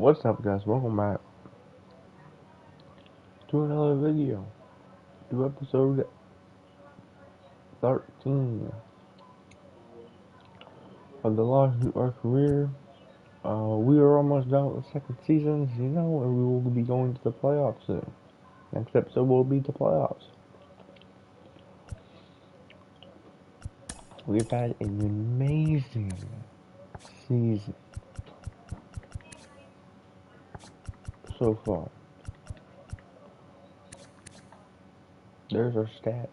What's up, guys? Welcome back to another video, to episode 13 of the Lars Nootbaar Career. We are almost done with the second season, as you know, and we will be going to the playoffs soon. Next episode will be the playoffs. We've had an amazing season so far. There's our stats.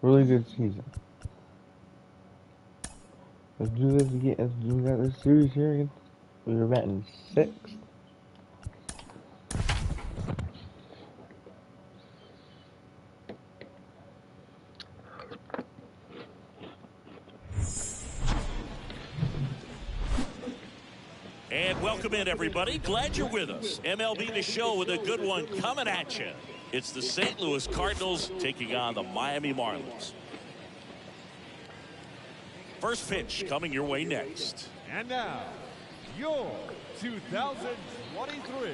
Really good season. Let's do this again. Let's do that this series here again. We were batting 6th. And welcome in, everybody. Glad you're with us. MLB The Show with a good one coming at you. It's the St. Louis Cardinals taking on the Miami Marlins. First pitch coming your way next. And now, your 2023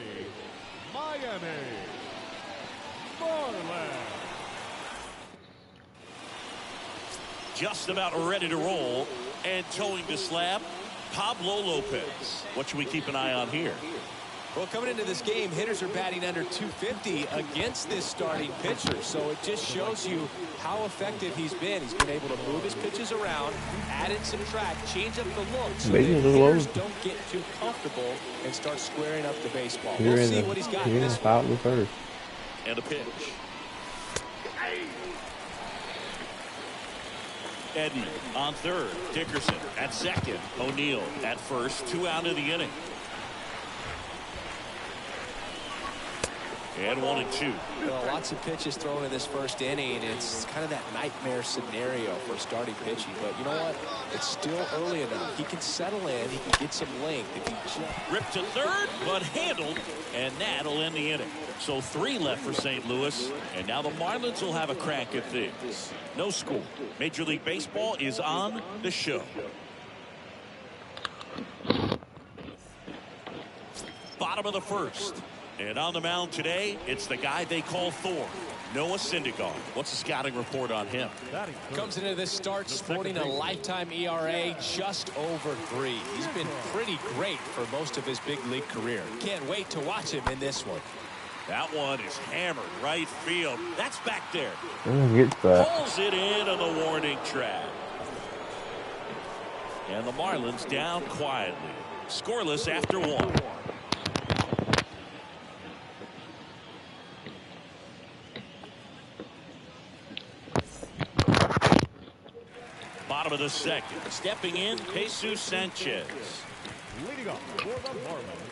Miami Marlins. Just about ready to roll and towing the slab, Pablo Lopez. What should we keep an eye on here? Well, coming into this game, hitters are batting under 250 against this starting pitcher. So it just shows you how effective he's been. He's been able to move his pitches around, add and subtract, change up the look so that hitters don't get too comfortable and start squaring up the baseball. We'll see what he's got in this one. And a pitch. Edman on third, Dickerson at second, O'Neill at first, 2 out of the inning. And 1 and 2. Well, lots of pitches thrown in this first inning. It's kind of that nightmare scenario for starting pitching. But you know what? It's still early enough. He can settle in. He can get some length. If he just... Ripped to third, but handled, and that'll end the inning. So 3 left for St. Louis, and now the Marlins will have a crack at things. No score. Major League Baseball is on the show. Bottom of the first. And on the mound today, it's the guy they call Thor, Noah Syndergaard. What's the scouting report on him? Comes into this start sporting a lifetime ERA just over 3. He's been pretty great for most of his big league career. Can't wait to watch him in this one. That one is hammered right field. That's back there. Pulls it in on the warning track. And the Marlins down quietly. Scoreless after 1. Bottom of the second. Stepping in, Jesus Sanchez. Leading off for the Marlins,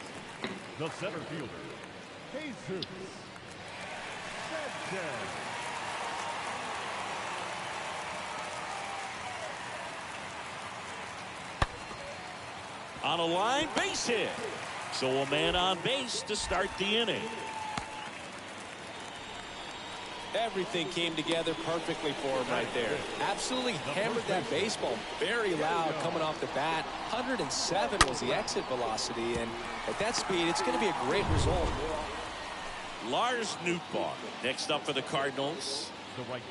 the center fielder, Jesus Sanchez. On a line, base hit. So a man on base to start the inning. Everything came together perfectly for him right there. Absolutely hammered that baseball. Very loud coming off the bat. 107 was the exit velocity, and at that speed, it's going to be a great result. Lars Nootbaar next up for the Cardinals.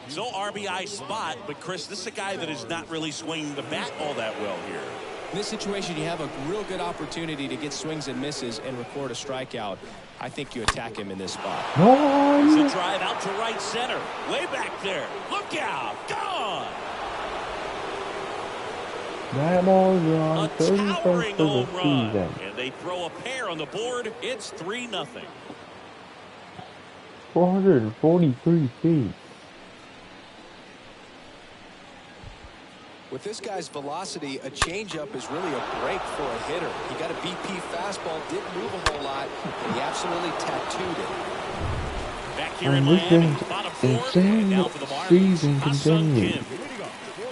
So RBI spot, but Chris, this is a guy that is not really swinging the bat all that well here. In this situation, you have a real good opportunity to get swings and misses and record a strikeout. I think you attack him in this spot. It's a drive out to right center. Way back there. Look out. Gone. That ball's on. A towering home run. And they throw a pair on the board. It's 3-0. 443 feet. With this guy's velocity, a changeup is really a break for a hitter. He got a BP fastball, didn't move a whole lot, and he absolutely tattooed it. Back here in Miami, bottom 4, and now for the Marlins,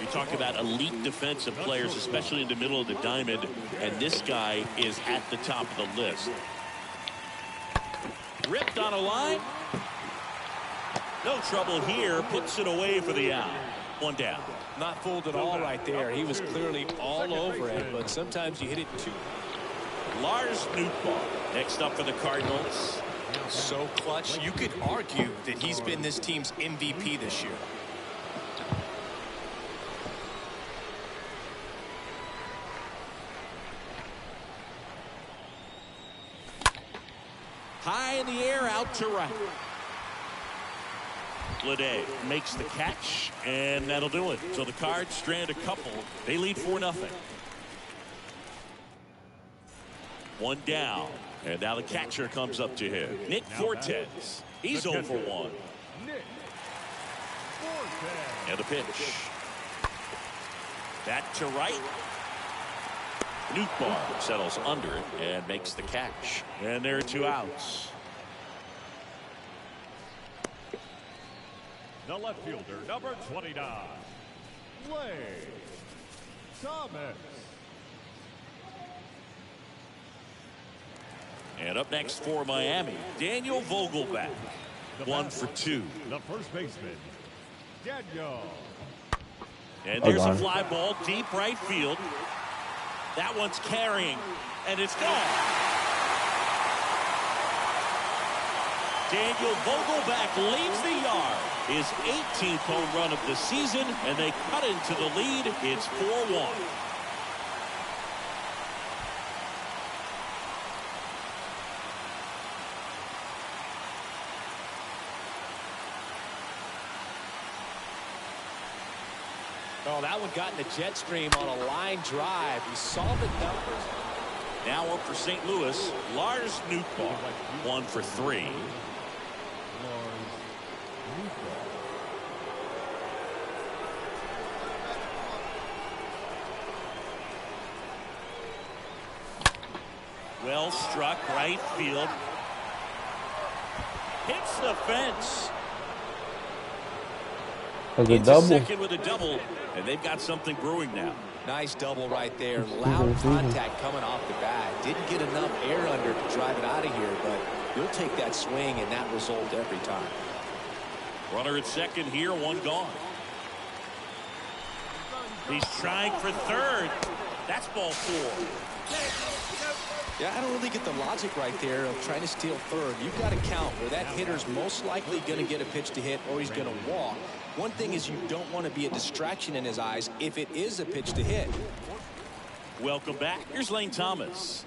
You talk about elite defensive players, especially in the middle of the diamond, and this guy is at the top of the list. Ripped on a line. No trouble here. Puts it away for the out. One down. Not fooled at all right there. He was clearly all over it, but sometimes you hit it too. Lars Nootbaar next up for the Cardinals. So clutch, you could argue that he's been this team's MVP this year. High in the air, out to right. Lede makes the catch, and that'll do it. So the Cards strand a couple. They lead 4-0. One down, and now the catcher comes up to him. Nick Fortes. He's 0 for 1. And the pitch. Back to right. Nootbaar settles under it and makes the catch. And there are 2 outs. The left fielder, number 29, Lay Thomas. And up next for Miami, Daniel Vogelbach. 1 for 2. The first baseman, Daniel. And there's a fly ball deep right field. That one's carrying, and it's gone. Daniel Vogelbach leaves the yard. His 18th home run of the season, and they cut into the lead. It's 4-1. Oh, that one got in the jet stream on a line drive. He saw the numbers. Now up for St. Louis, Lars Nootbaar. 1 for 3. Well struck right field. Hits the fence. As a Into double. second with a double, and they've got something brewing now. Nice double right there. Loud contact coming off the bat. Didn't get enough air under to drive it out of here, but you'll take that swing and that result every time. Runner at second here, 1 gone. He's trying for third. That's ball 4. Yeah, I don't really get the logic right there of trying to steal third. You've got to count where that hitter's most likely going to get a pitch to hit or he's going to walk. One thing is you don't want to be a distraction in his eyes if it is a pitch to hit. Welcome back. Here's Lane Thomas.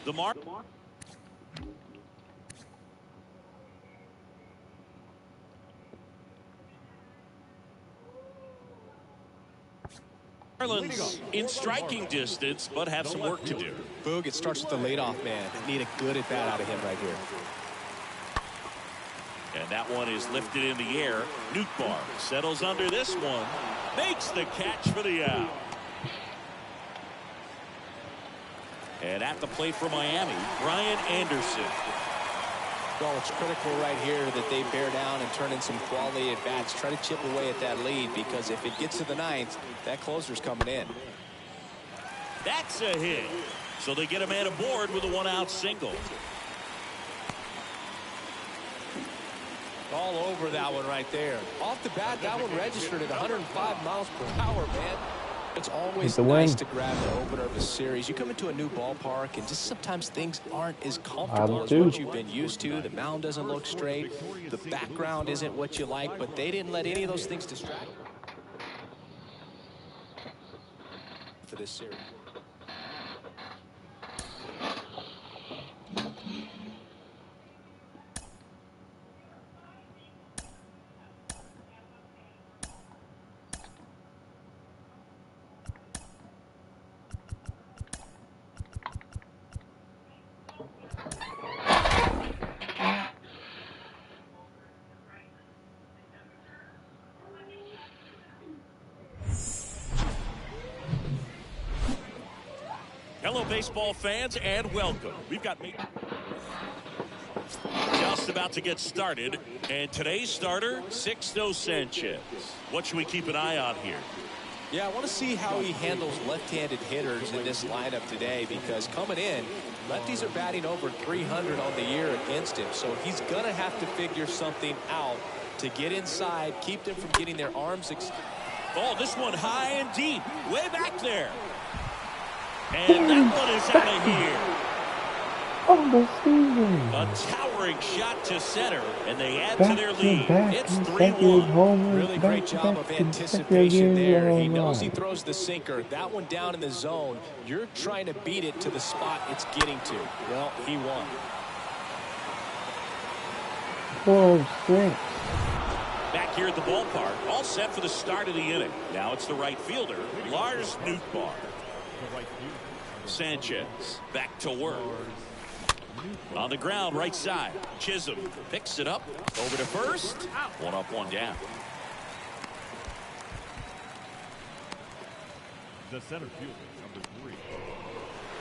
The Marlins in striking distance, but have some work to do. Boog, it starts with the leadoff man. Need a good at bat out of him right here. And that one is lifted in the air. Nootbaar settles under this one. Makes the catch for the out. And at the plate for Miami, Brian Anderson. Well, it's critical right here that they bear down and turn in some quality at bats. Try to chip away at that lead, because if it gets to the 9th, that closer's coming in. That's a hit. So they get a man aboard with a 1-out single. All over that one right there. Off the bat, that one registered at 105 miles per hour, man. It's always nice to grab the opener of a series. You come into a new ballpark, and just sometimes things aren't as comfortable as what you've been used to. The mound doesn't look straight. The background isn't what you like, but they didn't let any of those things distract for this series. Hello, baseball fans, and welcome. We've got just about to get started, and today's starter, Sixto Sanchez. What should we keep an eye on here? Yeah, I want to see how he handles left-handed hitters in this lineup today, because coming in, lefties are batting over 300 on the year against him, so he's going to have to figure something out to get inside, keep them from getting their arms. Oh, this one high and deep, way back there. And that one is out of here. Oh, the season. A towering shot to center, and they add to their lead. Back-to-back It's consecutive 3-1. homers. Really great job of anticipation there. He knows he throws the sinker. That one down in the zone. You're trying to beat it to the spot it's getting to. Well, he won. 4-6. Back here at the ballpark, all set for the start of the inning. Now it's the right fielder, Lars Nootbaar. Sanchez back to work. On the ground, right side. Chisholm picks it up. Over to first. One up, one down. The center fielder, number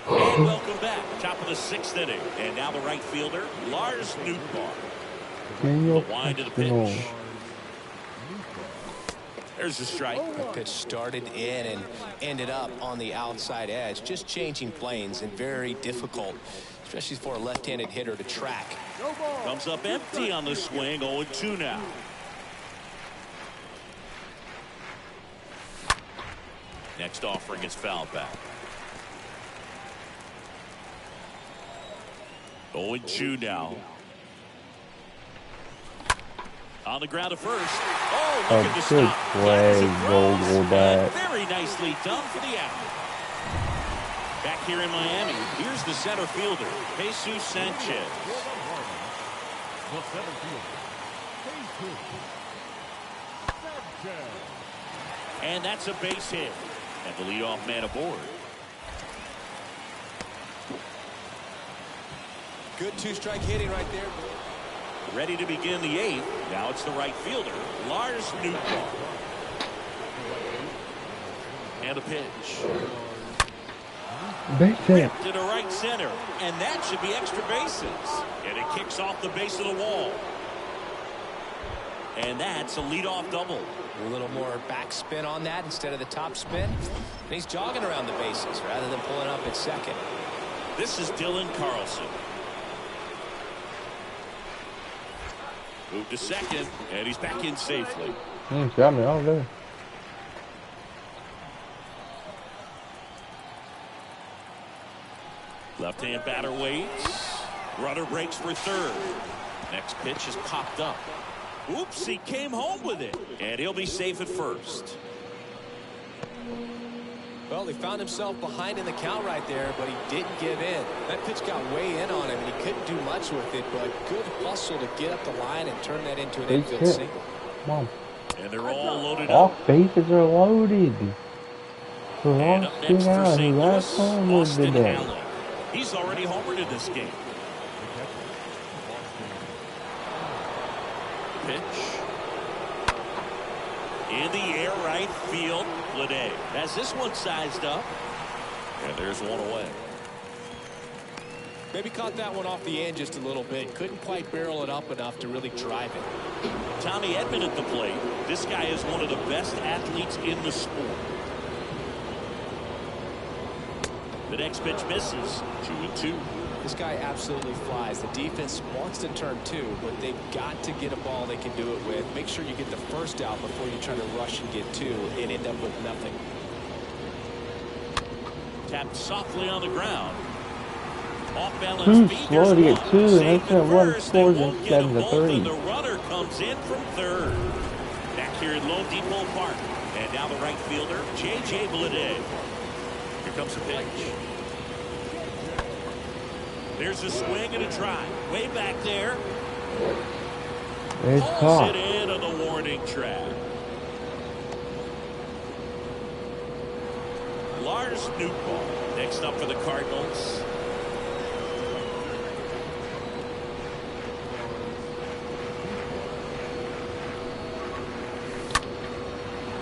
3. And welcome back. Top of the 6th inning. And now the right fielder, Lars Nootbaar. The wind of the pitch. There's a strike. The pitch started in and ended up on the outside edge. Just changing planes and very difficult, especially for a left-handed hitter to track. Comes up empty on the swing. 0-2 now. Next offering is fouled back. 0-2 now. On the ground to first. Oh, look at the stop. Play, goal back. Very nicely done for the out. Back here in Miami, here's the center fielder, Jesus Sanchez. The center fielder, Jesus Sanchez. And that's a base hit. And the leadoff man aboard. Good two-strike hitting right there. Ready to begin the 8th. Now it's the right fielder, Lars Nootbaar. And a pitch. Base hit. To the right center. And that should be extra bases. And it kicks off the base of the wall. And that's a leadoff double. A little more backspin on that instead of the top spin. And he's jogging around the bases rather than pulling up at second. This is Dylan Carlson. Move to second, and he's back in safely. He's got me all day. Left-hand batter waits. Runner breaks for third. Next pitch is popped up. Oops, he came home with it. And he'll be safe at first. Well, he found himself behind in the count right there, but he didn't give in. That pitch got way in on him, and he couldn't do much with it, but good hustle to get up the line and turn that into an infield single. Come on. And they're all loaded All up. bases are loaded. And up next for St. Louis, Austin today. Allen. He's already homered in this game. Pitch. In the air, right field. Lede has this one sized up. And there's one away. Maybe caught that one off the end just a little bit. Couldn't quite barrel it up enough to really drive it. Tommy Edman at the plate. This guy is one of the best athletes in the sport. The next pitch misses. 2-2. This guy absolutely flies. The defense wants to turn two, but they've got to get a ball they can do it with. Make sure you get the first out before you try to rush and get two and end up with nothing. Tapped softly on the ground. Off balance Too feet. slow to get two, and they Safe could at have won first. scores They won't in get them 7-3. both, and the runner comes in from third. Back here at Lone Depot Park. And now the right fielder, J.J. Bleday. Here comes the pitch. There's a swing and a drive. Way back there. It's Pulls caught. it in on the warning track. Lars Nootbaar next up for the Cardinals.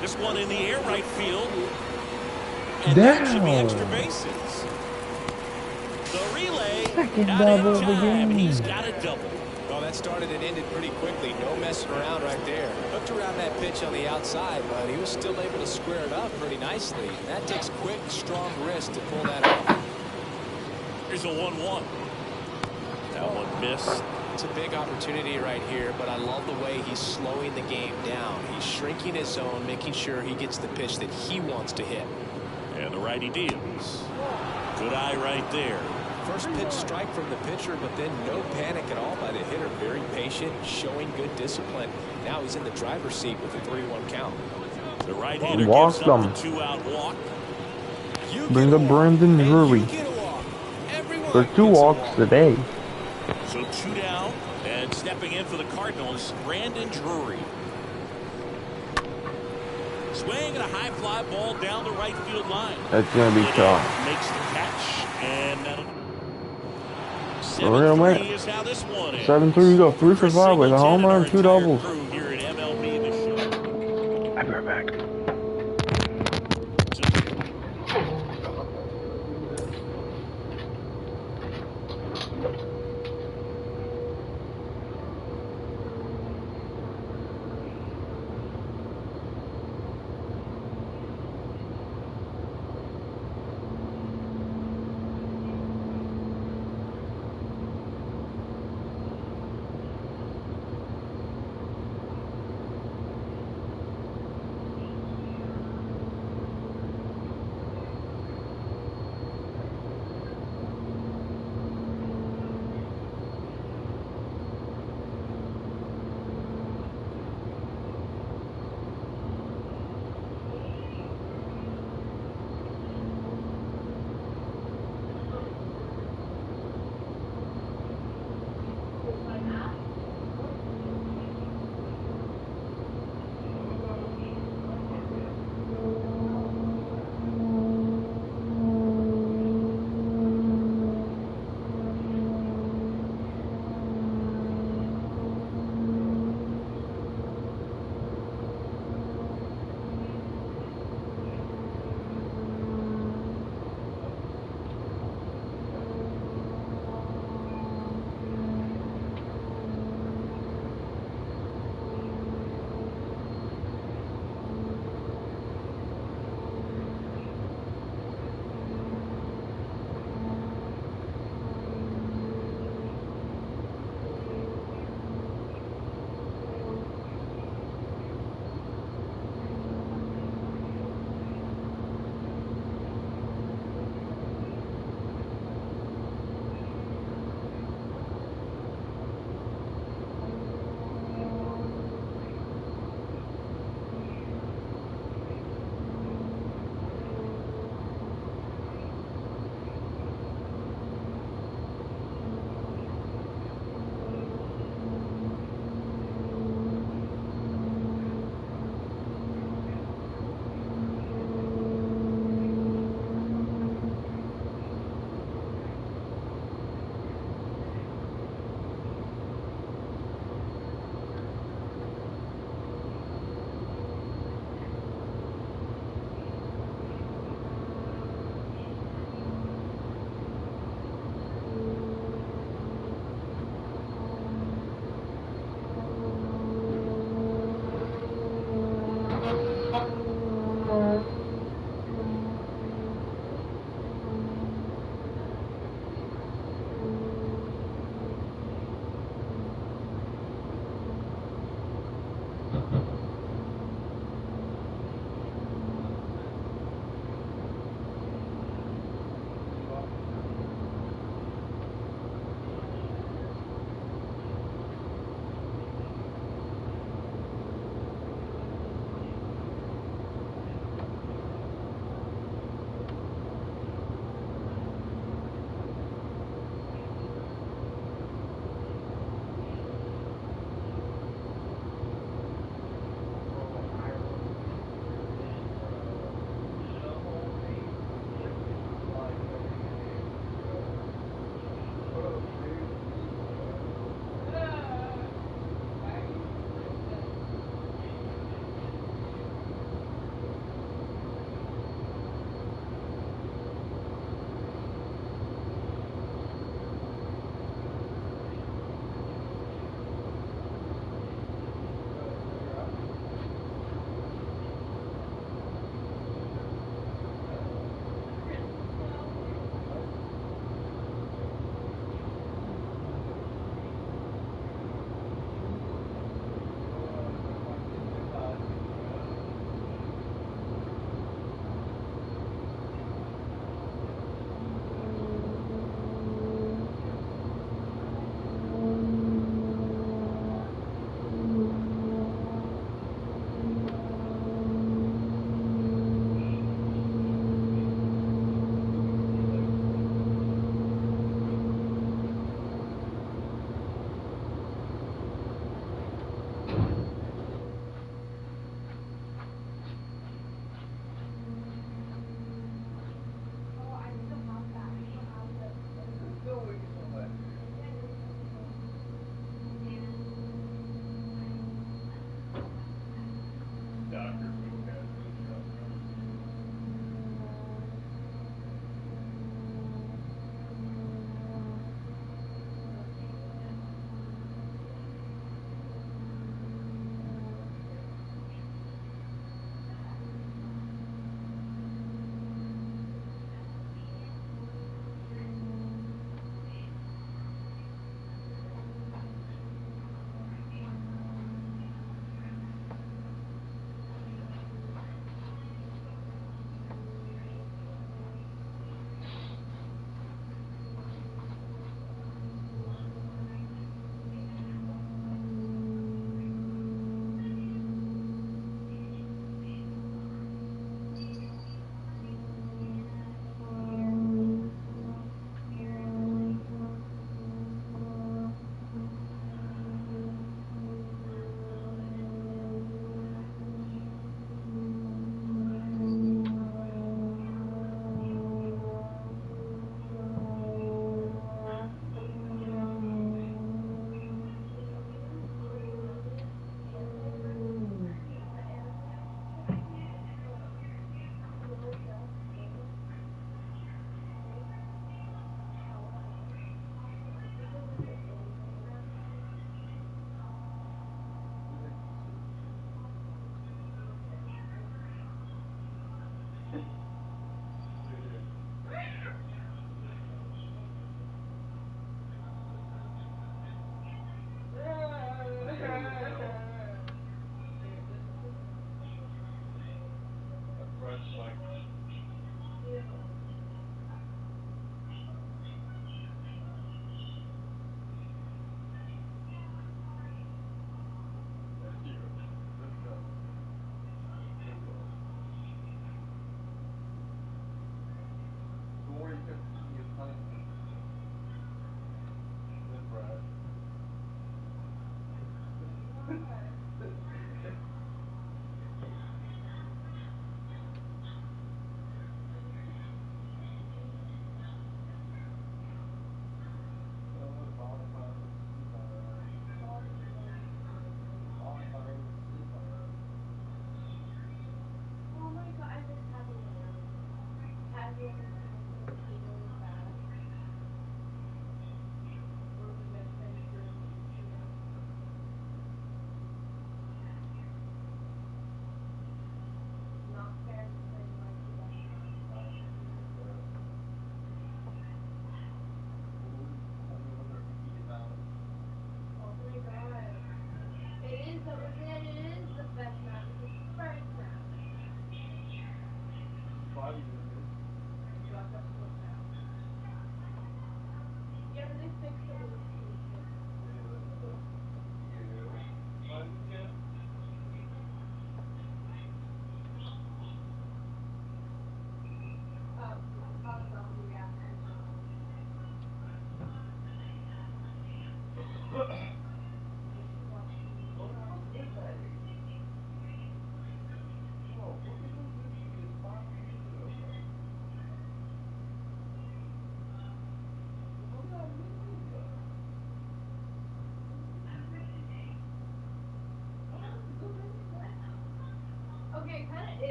This one in the air, right field. And that should be extra bases. The relay, Second not double in of the time. game. He's got a double. Well, that started and ended pretty quickly. No messing around right there. Hooked around that pitch on the outside, but he was still able to square it up pretty nicely. And that takes quick, strong wrist to pull that off. Here's a 1-1. That one missed. It's a big opportunity right here, but I love the way he's slowing the game down. He's shrinking his zone, making sure he gets the pitch that he wants to hit. And the righty deals. Good eye right there. First pitch strike from the pitcher, but then no panic at all by the hitter. Very patient, showing good discipline. Now he's in the driver's seat with a 3-1 count. The right-hander Walk gives up them. the 2-out walk. Bring up Brandon Drury for 2 walks today. So 2 down, and stepping in for the Cardinals, Brandon Drury. Swing and a high fly ball down the right field line. That's gonna be tough. Makes the catch, and that'll. We're gonna win. 7-3 is how this one is. 7-3, we go 3 for 5 with a home run, 2 doubles. Here at MLB in the show. I'll be right back.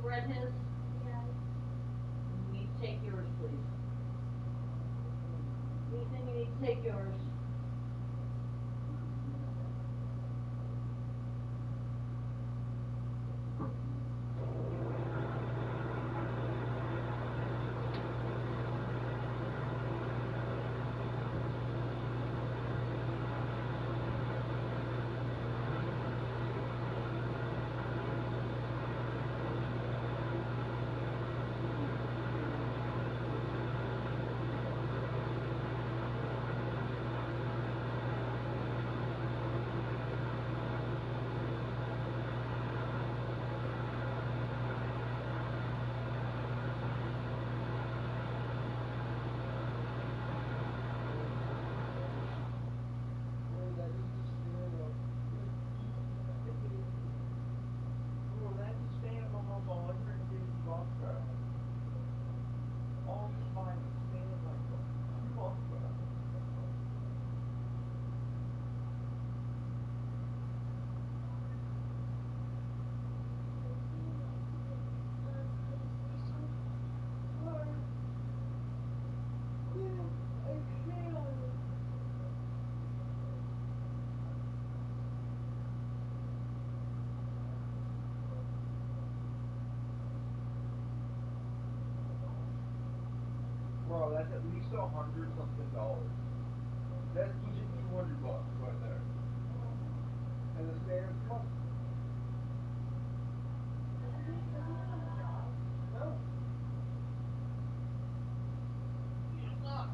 read his? Yes. You need to take yours, please. Ethan, you need to take yours. Bro, that's at least $100-something. That's pushing $200 right there. And the standard cup. No. It's not.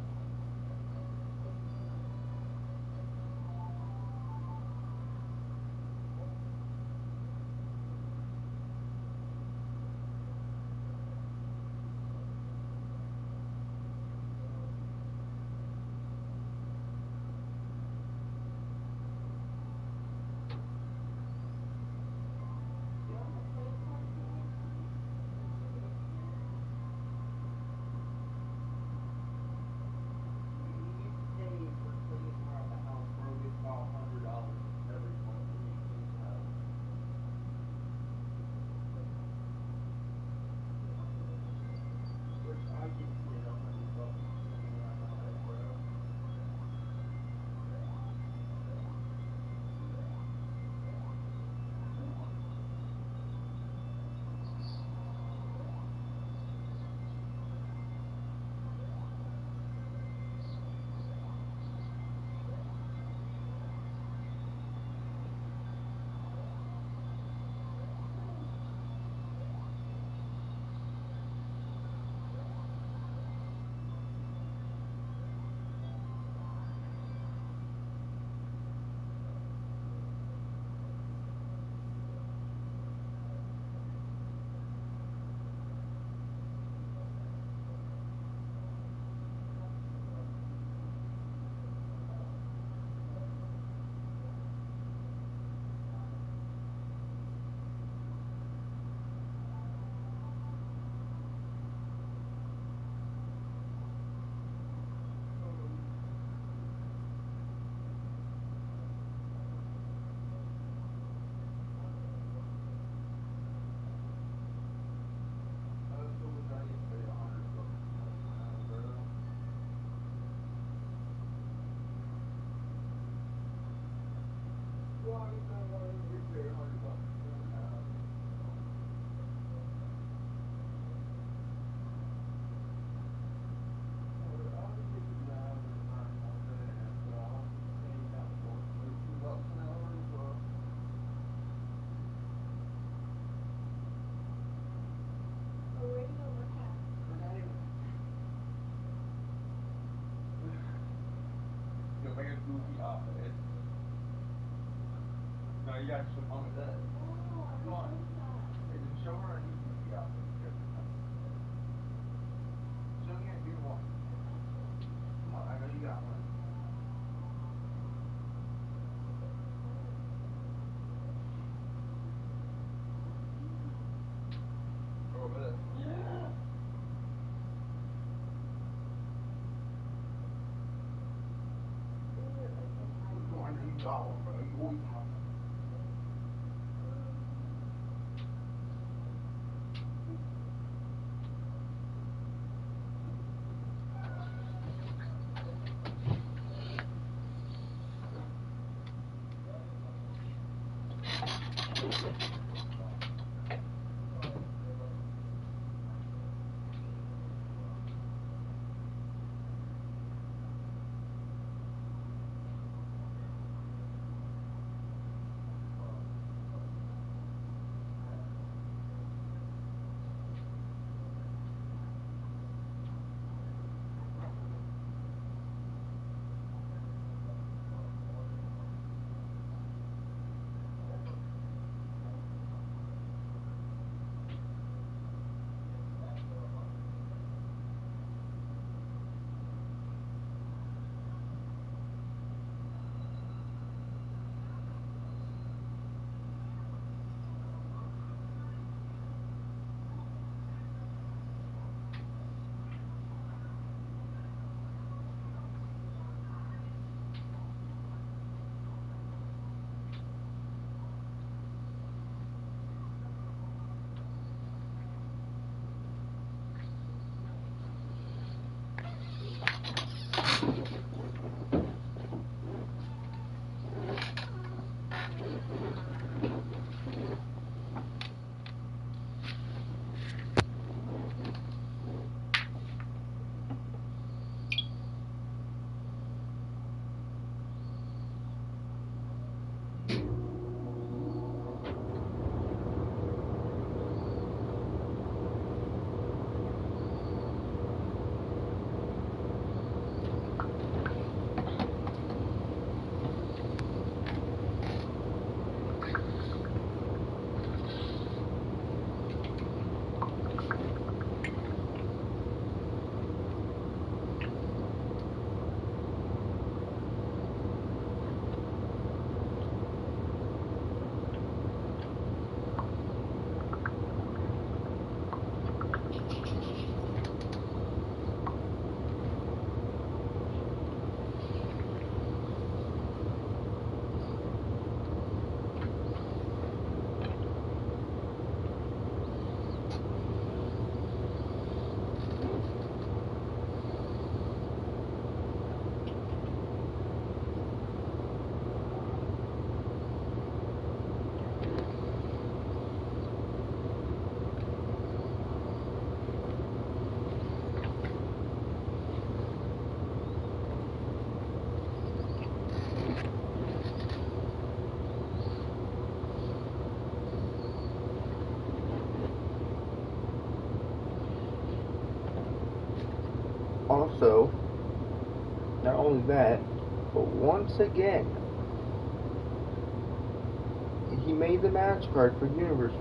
You'll make a goofy outfit. No, you gotta show mom and dad. Come on. Hey, just show her a new goofy outfit. Show me a new one. Come on, I know you got one. Go over there. Yeah. I know you got one, bro. You always have one. also, not only that, but once again, he made the match card for Universe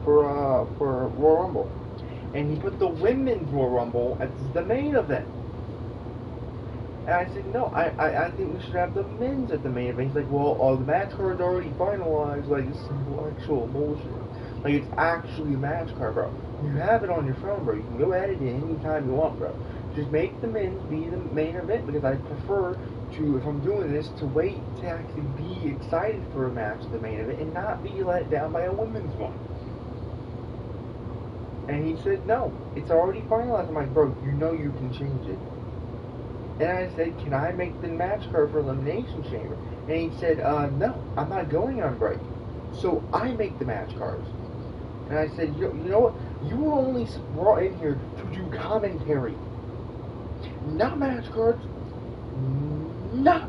for Royal Rumble, and he put the Women's Royal Rumble as the main event. And I said, no, I think we should have the men's at the main event. He's like, well, the match card's already finalized. Like, it's some actual bullshit. Like, it's actually a match card, bro. You have it on your phone, bro. You can go edit it anytime you want, bro. Just make the men's be the main event, because I prefer to, if I'm doing this, to wait to actually be excited for a match at the main event and not be let down by a women's one. And he said, no, it's already finalized. I'm like, bro, you know you can change it. And I said, can I make the match card for Elimination Chamber? And he said, no, I'm not going on break. So I make the match cards. And I said, you know what? You were only brought in here to do commentary. Not match cards. Not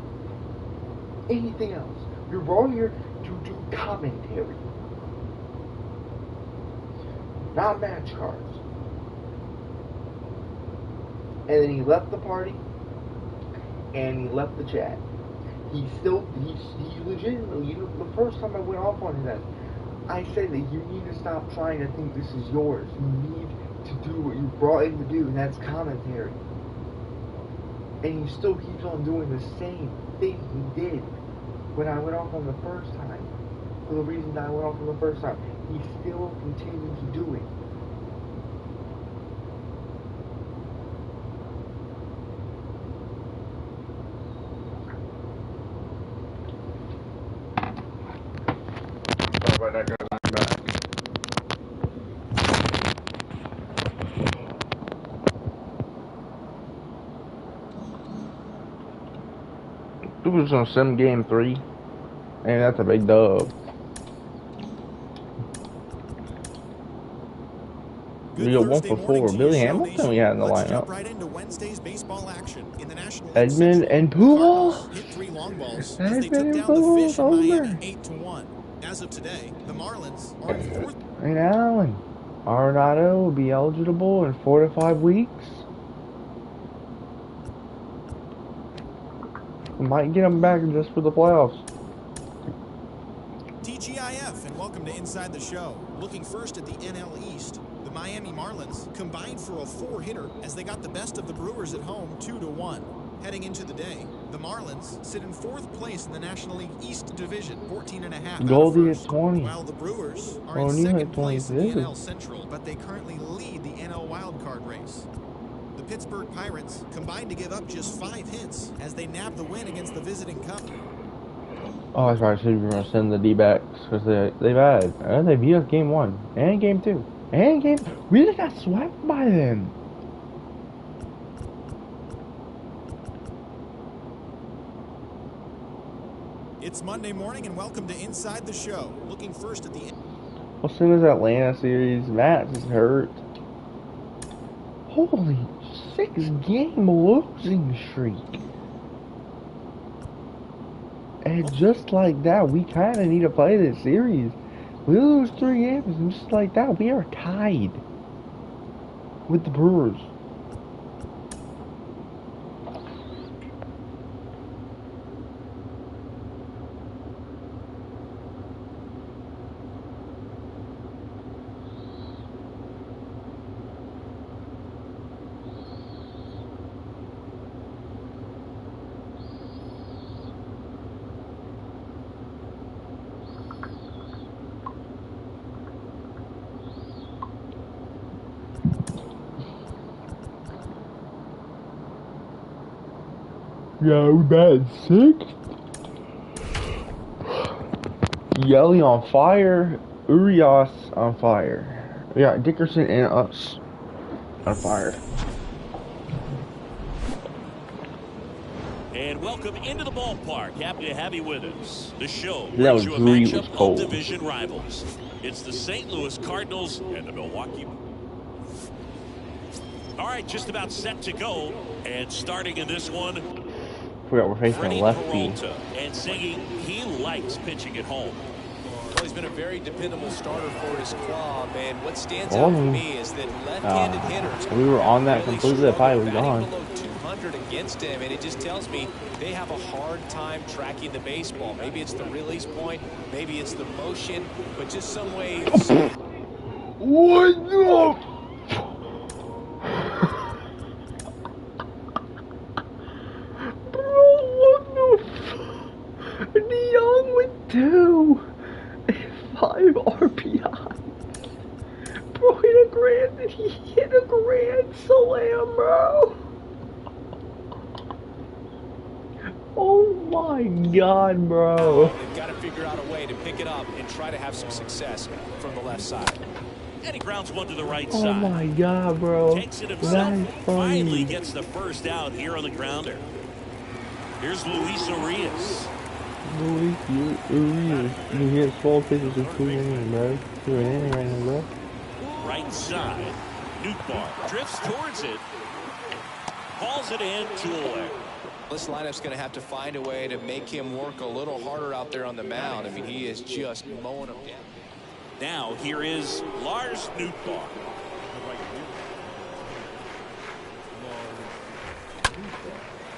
anything else. You're brought here to do commentary. Not match cards. And then he left the party. And he left the chat. He legitimately, even the first time I went off on his ass, I said that you need to stop trying to think this is yours. You need to do what you're brought in to do, and that's commentary. And he still keeps on doing the same thing he did when I went off on the first time. For the reason that I went off on the first time. He still continues to do it. That goes back. It was on some game 3, and that's a big dub. We got 1 for 4. Billy Hamilton we had in the lineup. Right into Wednesday's baseball action in the National Edmund and Pujols. Hit 3 long balls as they took down the Fish in Miami 8-1. As of today, the Marlins are in 4th. And Allen, Arenado will be eligible in 4 to 5 weeks. We might get him back just for the playoffs. TGIF, and welcome to Inside the Show. Looking first at the NL East, the Miami Marlins combined for a 4-hitter as they got the best of the Brewers at home 2-1. Heading into the day, the Marlins sit in 4th place in the National League East Division, 14.5. Goldie at 20. While the Brewers are in 2nd place in the NL Central, but they currently lead the NL wildcard race. The Pittsburgh Pirates combined to give up just 5 hits as they nab the win against the visiting Cubs. Oh, that's right. I said we were going to send the D-backs because they've had. They beat us game 1 and game 2 and game. We just got swept by them. It's Monday morning, and welcome to Inside the Show. Looking first at the... As soon as Atlanta series, Matt is hurt. Holy 6-game losing streak. And just like that, we kind of need to play this series. We lose 3 games, and just like that, we are tied with the Brewers. Yeah, we batted 6. Yelly on fire. Urias on fire. We got Dickerson and us on fire. And welcome into the ballpark. Happy to have you with us. The show That brings was you a really matchup cold. of division rivals. It's the St. Louis Cardinals and the Milwaukee. All right, just about set to go. And starting in this one, Forgot we're facing Freddie a lefty. Peralta, and singing he likes pitching at home. Well, he's been a very dependable starter for his club, and what stands out for me is that left-handed hitters we were on that really completely. If I was struggle gone. batting below record against him, and it just tells me they have a hard time tracking the baseball. Maybe it's the release point, maybe it's the motion, but just some way. What the? Bro, what the? DeYoung with 2 and 5 RBI. Bro, he hit a grand slam, bro. Oh my God, bro. They've got to figure out a way to pick it up and try to have some success from the left side. And he grounds one to the right Oh side. my God, bro. Takes it himself. Finally gets the first out here on the grounder. Here's Luis Urias. You hit 12 pitches in 2 innings, bro. 2 innings right now, bro. Right side. Nootbaar drifts towards it. Calls it in, 2 away. This lineup's going to have to find a way to make him work a little harder out there on the mound. I mean, he is just mowing them down. Now here is Lars Nootbaar.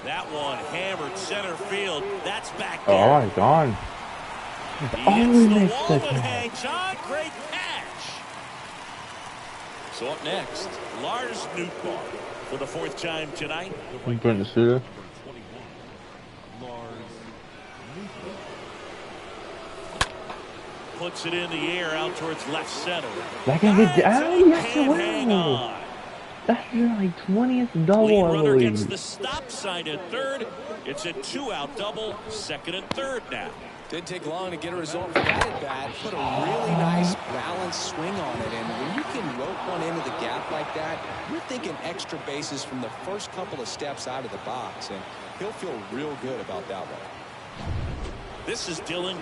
That one hammered center field. That's back there. Oh my God. He Oh, hits he the missed wall the and catch. hangs on. Great catch. So up next, Lars Nootbaar for the 4th time tonight. I'm putting the suit. Puts it in the air out towards left center. That can get down. Yes, it Can't hang will. on. That's your like 20th double, Lead I runner gets believe. the stop sign at third. It's a 2-out double, 2nd and 3rd now. Didn't take long to get a result for that at bat. Put a really nice balanced swing on it, and when you can rope one into the gap like that, you're thinking extra bases from the first couple of steps out of the box, and he'll feel real good about that one. This is Dylan.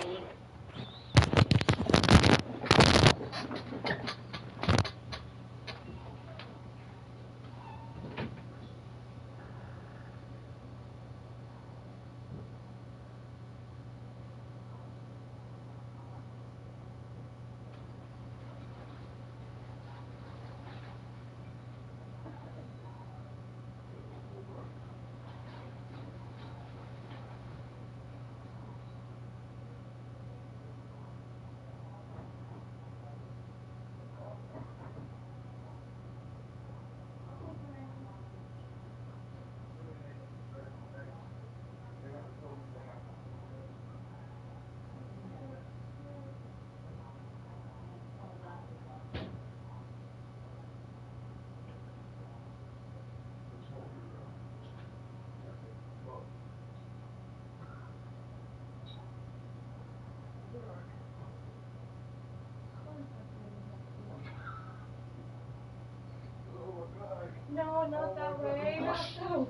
No, not that way. Not that way.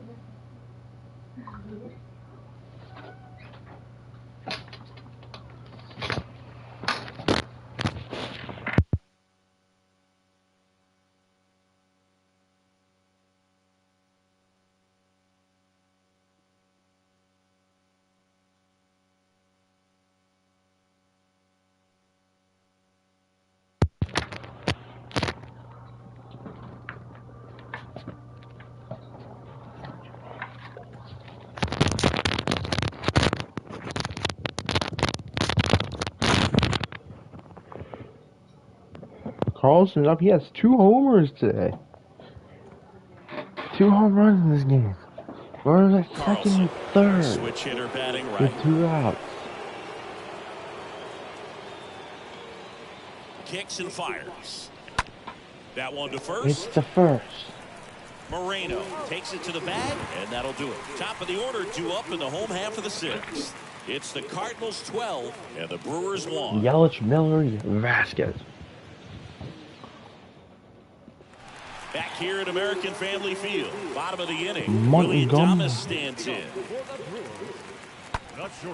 Carlson's up. He has 2 homers today. 2 home runs in this game. Runners at second and third. Switch hitter batting right. With 2 outs. Kicks and fires. That one to first. It's the first. Moreno takes it to the bag, and that'll do it. Top of the order, due up in the home half of the 6th. It's the Cardinals 12 and the Brewers 1. Yelich, Miller, Vasquez. Back here at American Family Field, bottom of the inning, Montgomery. Willie Adames stands in.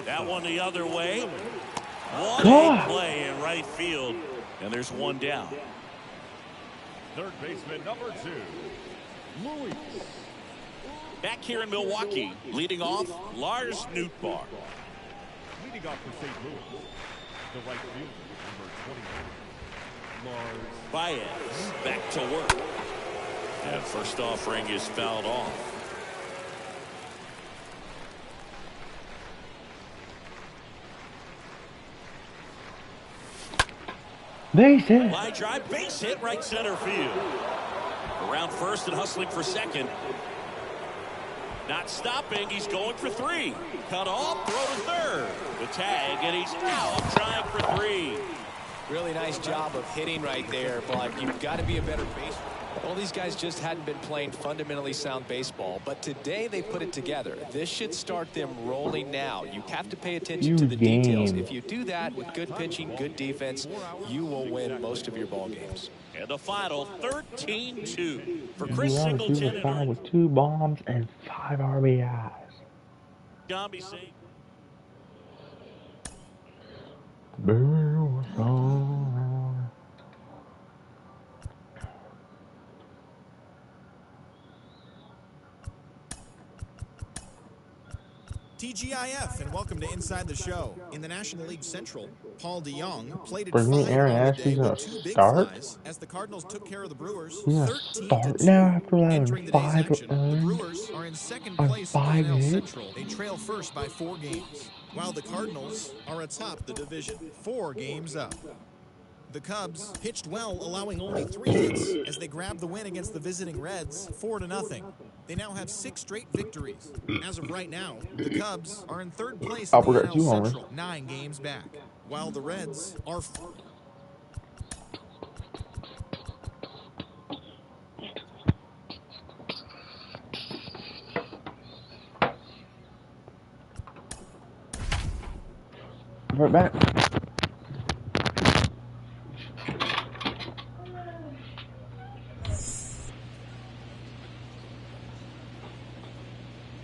That one the other way. One big play in right field, and there's one down. Third baseman number 2, Louis. Back here in Milwaukee, leading off, Lars Nootbaar. Leading off for St. Louis, the right fielder, number 21, Lars. Baez back to work. And first offering is fouled off. Base hit. Line drive, base hit, right center field. Around first and hustling for second. Not stopping, he's going for 3. Cut off, throw to third. The tag, and he's out trying for 3. Really nice job of hitting right there, but you've got to be a better baseman. Well, these guys just hadn't been playing fundamentally sound baseball, but today they put it together. This should start them rolling now. You have to pay attention to the details. If you do that with good pitching, good defense, you will win most of your ball games. And the final 13-2 for Chris Singleton. With 2 bombs and 5 RBIs. Gombe saying. TGIF, and welcome to Inside the Show. In the National League Central, Paul DeYoung plated For me, 5 Aaron on the Ashby's day gonna with 2 big start? flies as the Cardinals took care of the Brewers. He's gonna 13-2. start now after having Entering the day's 5 action, the earned Brewers are in second on place in the 5 NL hits. Central. They trail first by 4 games, while the Cardinals are atop the division, 4 games up. The Cubs pitched well, allowing only 3 hits as they grabbed the win against the visiting Reds 4-0. They now have 6 straight victories. As of right now, the Cubs are in 3rd place in the NL Central, 9 games back, while the Reds are... Right back.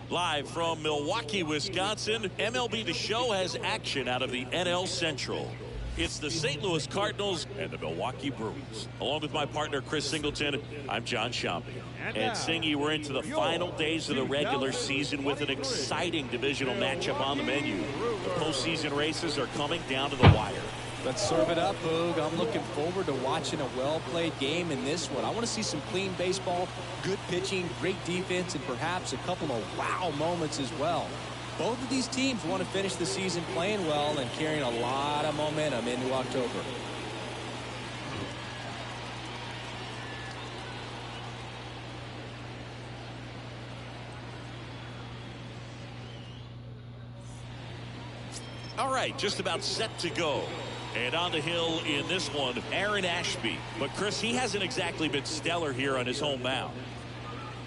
Live from Milwaukee, Wisconsin, MLB The Show has action out of the NL Central. It's the St. Louis Cardinals and the Milwaukee Brewers. Along with my partner, Chris Singleton, I'm John Shampi. And Singy, we're into the final days of the regular season with an exciting divisional matchup on the menu. The postseason races are coming down to the wire. Let's serve it up, Boog. I'm looking forward to watching a well-played game in this one. I want to see some clean baseball, good pitching, great defense, and perhaps a couple of wow moments as well. Both of these teams want to finish the season playing well and carrying a lot of momentum into October. All right, just about set to go. And on the hill in this one, Aaron Ashby. But, Chris, he hasn't exactly been stellar here on his home mound.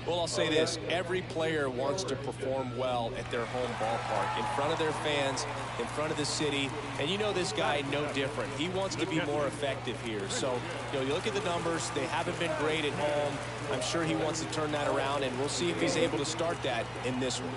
Well, I'll say this. Every player wants to perform well at their home ballpark, in front of their fans, in front of the city. And you know this guy no different. He wants to be more effective here. So, you look at the numbers. They haven't been great at home. I'm sure he wants to turn that around, and we'll see if he's able to start that in this one.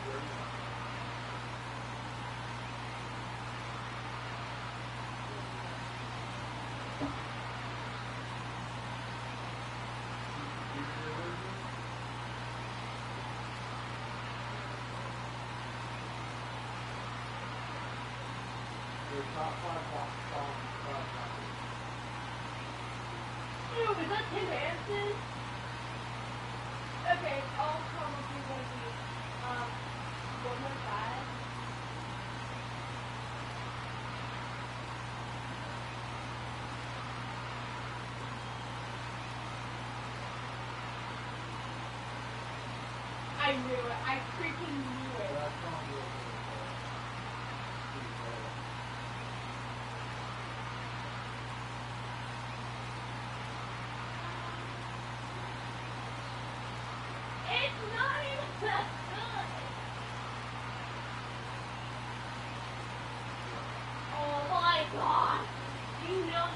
Ew, is that Tim Anderson? Okay, all probably going to be 115. I knew it. I freaking knew it. It's not even that good. Oh my god. Do you know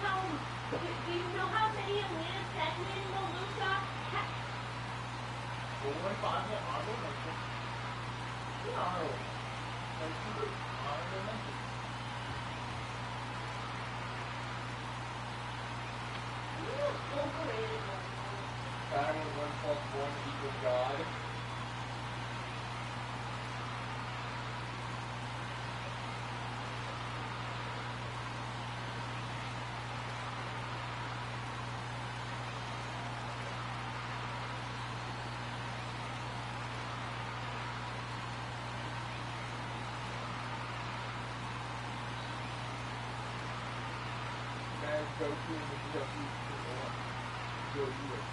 how many Atlanta segments the Luca had? Overrated one. That one 1 plus 1 equals God. Man, go to the go do it.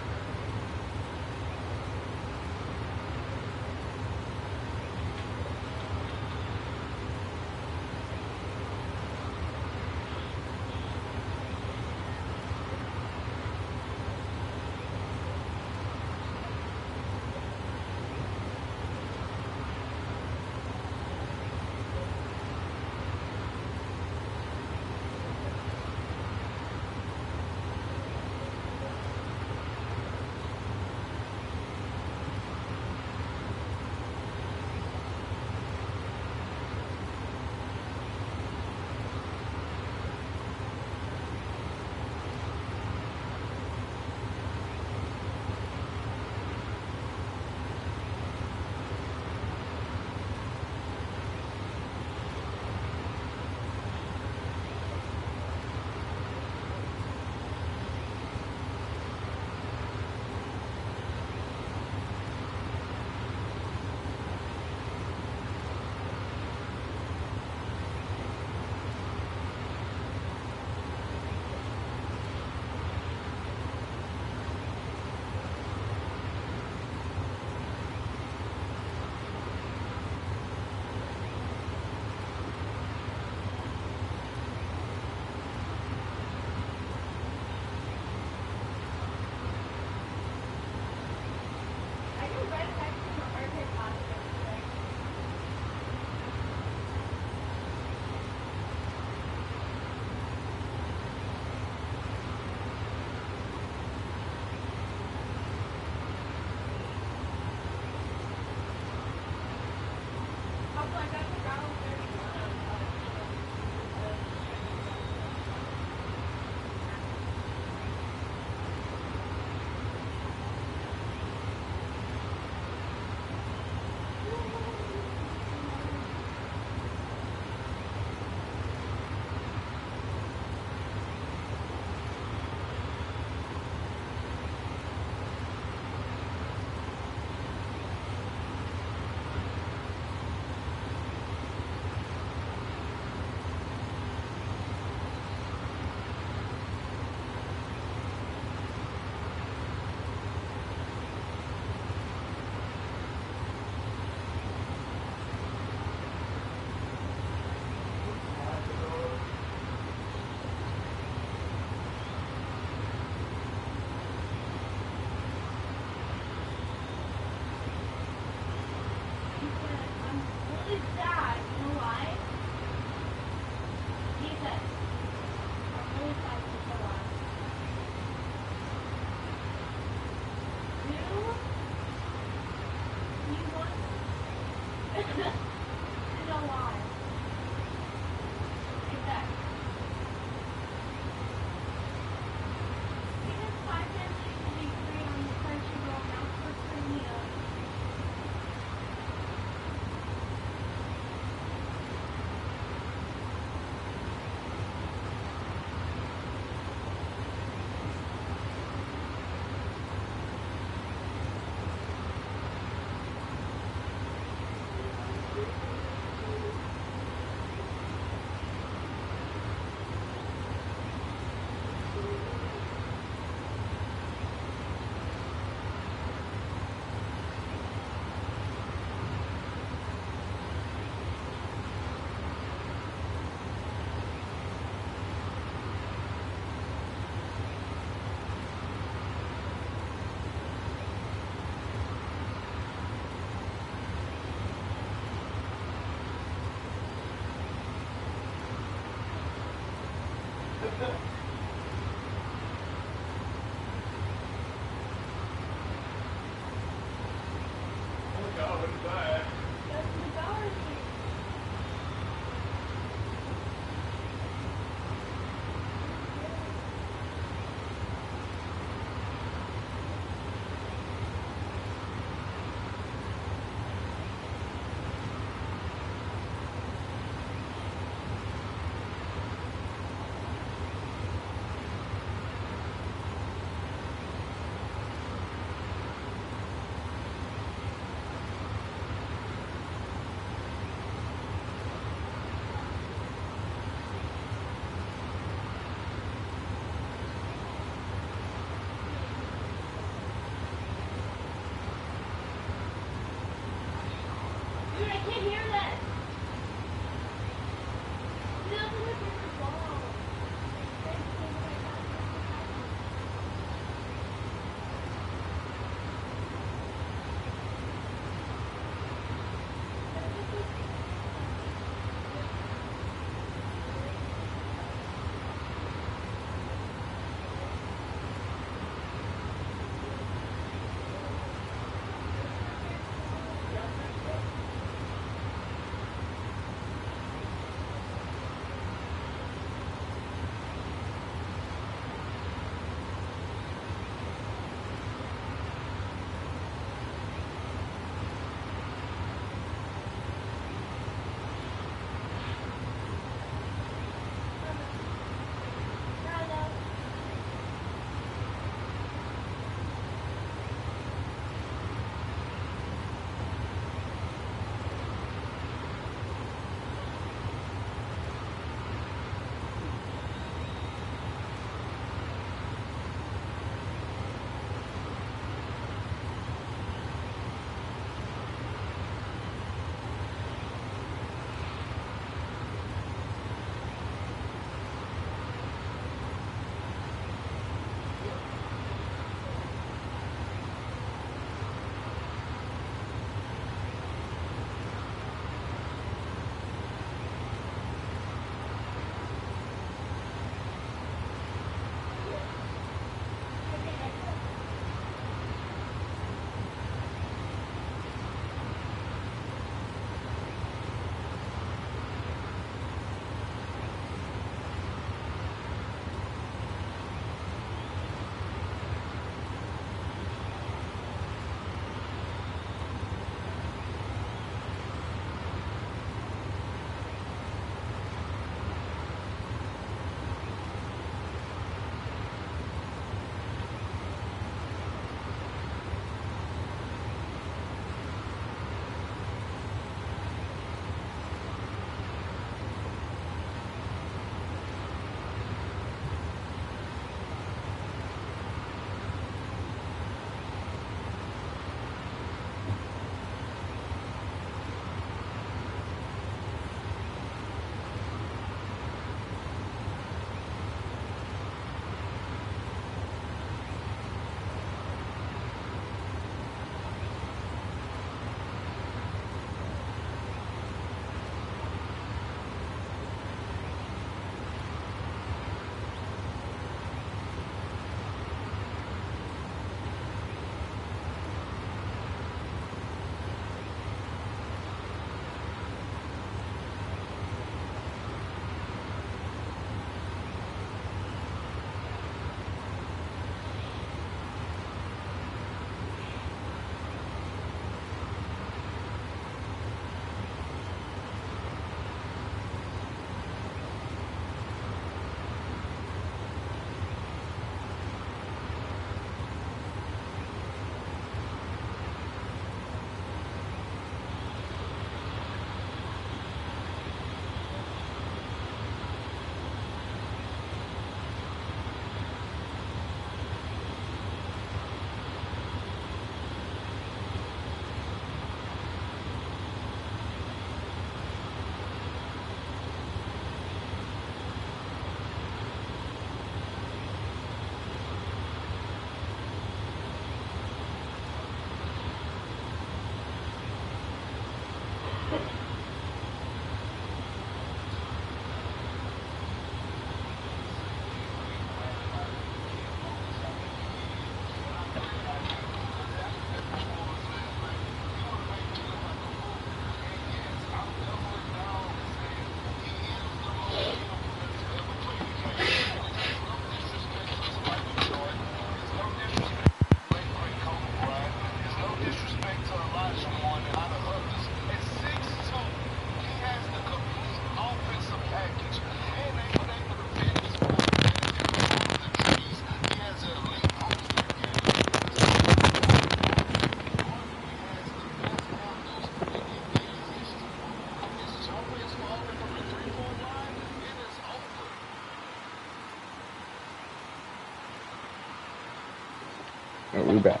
we're back.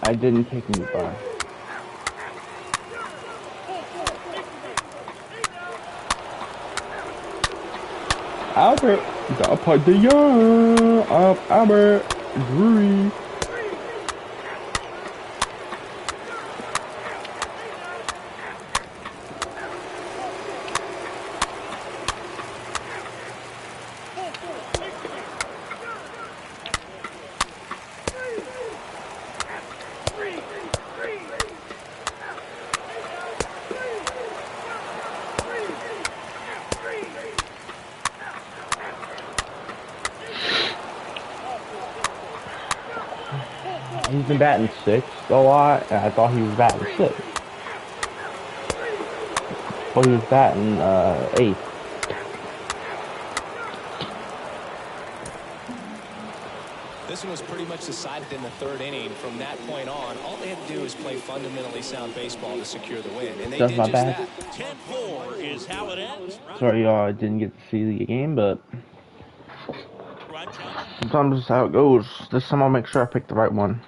I didn't pick Nootbaar. Albert, da Padilla, up Albert, Drury. He's been batting 6th a lot, and I thought he was batting 6th. Well, he was batting 8th. This one was pretty much decided in the 3rd inning. From that point on, all they had to do is play fundamentally sound baseball to secure the win, and they did just that. 10-4 is how it ends. Sorry, y'all, I didn't get to see the game, but sometimes that's how it goes. This time I'll make sure I pick the right one.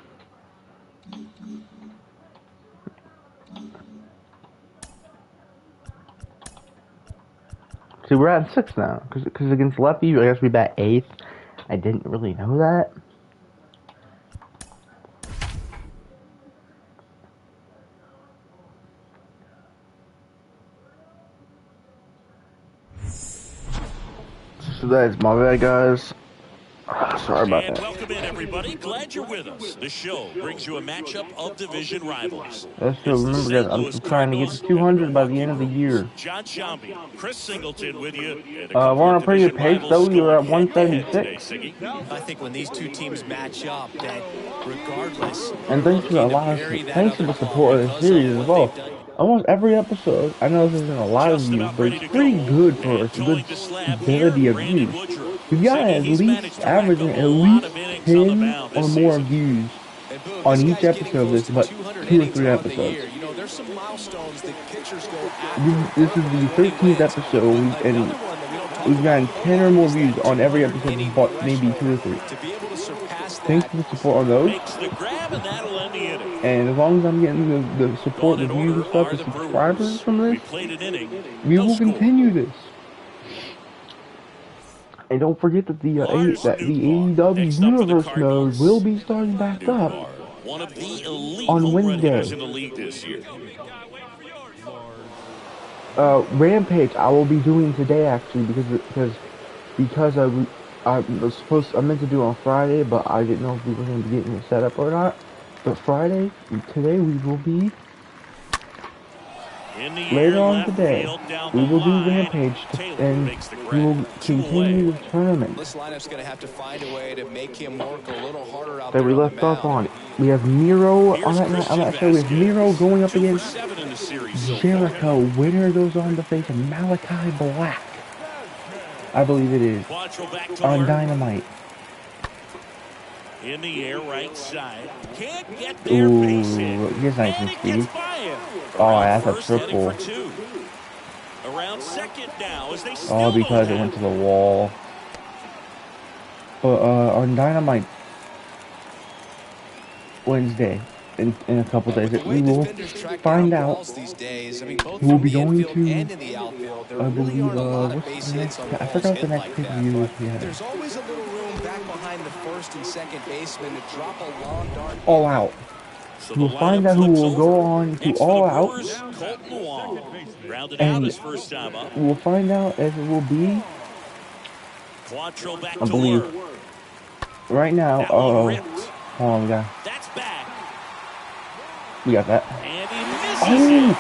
See, we're at 6th now, because against lefty, I guess we bat 8th. I didn't really know that. So that's my bad, guys. Sorry about that. Welcome in, everybody. Glad you're with us. The show brings you a matchup of division rivals. So remember, guys, I'm trying to get to 200 by the end of the year. John Shambi, Chris Singleton with you. We're on a pretty good pace, though. We were at 176. I think when these two teams match up, that regardless. And thanks for the support of the series as well. Almost every episode, I know this isn't a lot of views, but it's pretty good for us. A good stability of views. We've got at least averaging at least 10 or more views on each episode of this, but 2 or 3 episodes. There's some milestones that pitchers go This is the 13th episode, and we've gotten 10 or more views on every episode, but maybe 2 or 3. Thanks for the support on those. And as long as I'm getting the support, the views and stuff, the subscribers from this, we will continue this. And don't forget that the AEW Universe mode will be starting back up on Wednesday. Rampage I will be doing today, actually, because I meant to do it on Friday, but I didn't know if we were going to be getting it set up or not. But today we will be, later on today, we will do Rampage, and we will continue the tournament This lineup's going to have to find a way to make him work a little harder out that we left off on. We have Miro on that night. I'm not sure. We have Miro going up against Jericho. Winner goes on to face Malachi Black, I believe it is, on Dynamite. In the air, right side. Can't get there. Ooh, here's nice and speedy. Oh, that's a triple. Around second now as they Oh, because it went to the wall. But on Dynamite Wednesday, in a couple days, we will find out who will be going to, I believe, what's the next, I forgot the next pay-per-view is we have. There's always a little room back behind the first and second baseman to drop a long dart. All Out. We will find out who will go on to All Out, and we will find out if it will be, I believe, right now, hold on, we got that. Oh!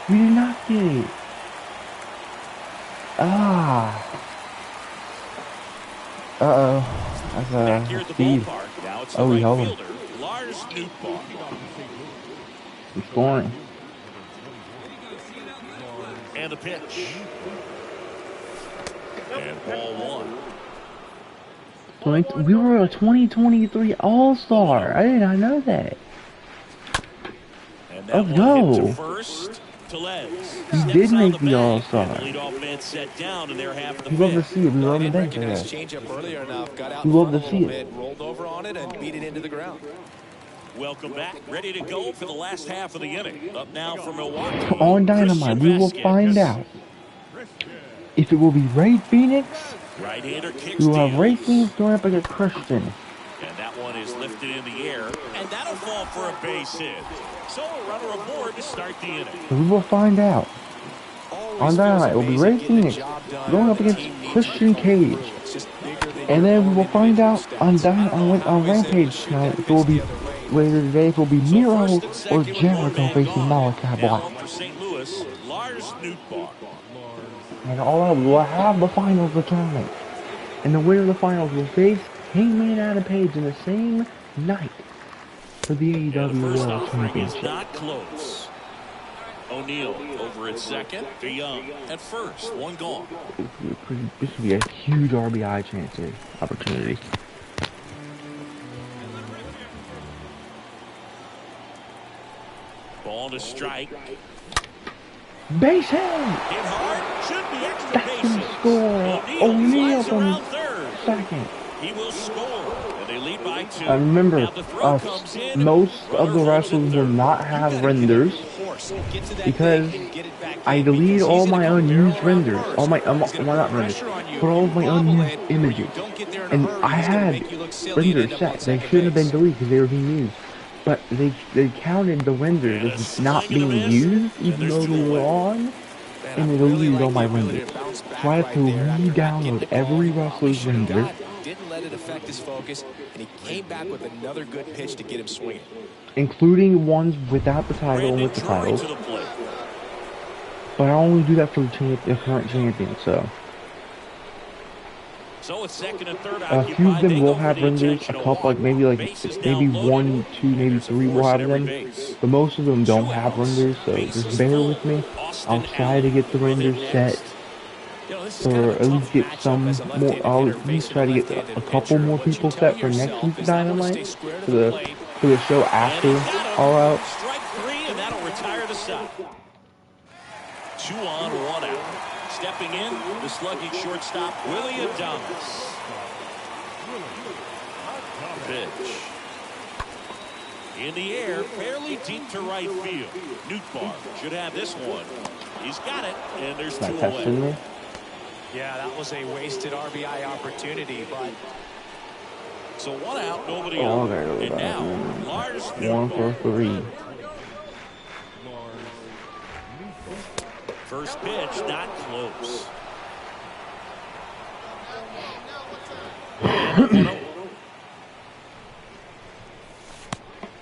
We did not get it. Uh-oh. That's speed. Oh, we held him. Lars Nootbaar. I'm scoring. And the pitch. And ball one. We were a 2023 All-Star. I did not know that. And that oh, one hit no. to first. He did make the All-Star. Leadoff man set down, and they're half the you love to see it. We were on the bench. You love to see it. Rolled over on it and beat it into the ground. Welcome back. Ready to go for the last half of the inning. Up now for Milwaukee. On Dynamite, we will find out if it will be Ray Phoenix. Right-hander kicks. We will have Ray Phoenix going up against Christian. And that one is lifted in the air, and that'll fall for a base hit. So a runner aboard to start the inning. We will find out. On Dynamite, it will be Ray Phoenix going up against Christian Cage. And then we will find out on Rampage tonight if it will be later today if it will be Miro or Jericho facing Malachi Black. For St. Louis, Lars Nootbaar. And all out, we will have the finals of the tournament. And the winner of the finals will face Hangman Adam Page in the same night for the AEW World Championship. Not close. O'Neal over at second, DeYoung at first, one gone. This would be a huge RBI chance here, opportunity. Ball to strike. Base hit! Hit hard, should be extra That's bases. gonna score. O'Neal from second. He will score, and they lead by 2. Remember, most of the wrestlers will not have renders because I deleted all my unused renders, all my not renders, but all of my unused images, and I had renders set. They shouldn't have been deleted because they were being used, but they counted the renders as not being used even though they were on, and they deleted all my renders. So I have to re-download every wrestler's render. Didn't let it affect his focus, and he came back with another good pitch to get him swinging. Including ones without the title and with the titles. But I only do that for the current champion, so. So it's second and third. A few of them will have renders, a couple, maybe 1, 2, maybe 3 will have them. But most of them don't have renders, so just bear with me. I'll try to get the renders set. Or at least get some more. I'll at least try to get a couple more people set for next week's Dynamite for the show after All Out. Strike 3, and that'll retire the side. 2 on, 1 out. Stepping in, the slugging shortstop Willie Adames. Pitch in the air, fairly deep to right field. Nootbaar should have this one. He's got it, and there's 2 away. Yeah, that was a wasted RBI opportunity, but so 1 out, nobody on. And now Lars Nootbaar. 1 for 3. First pitch, not close.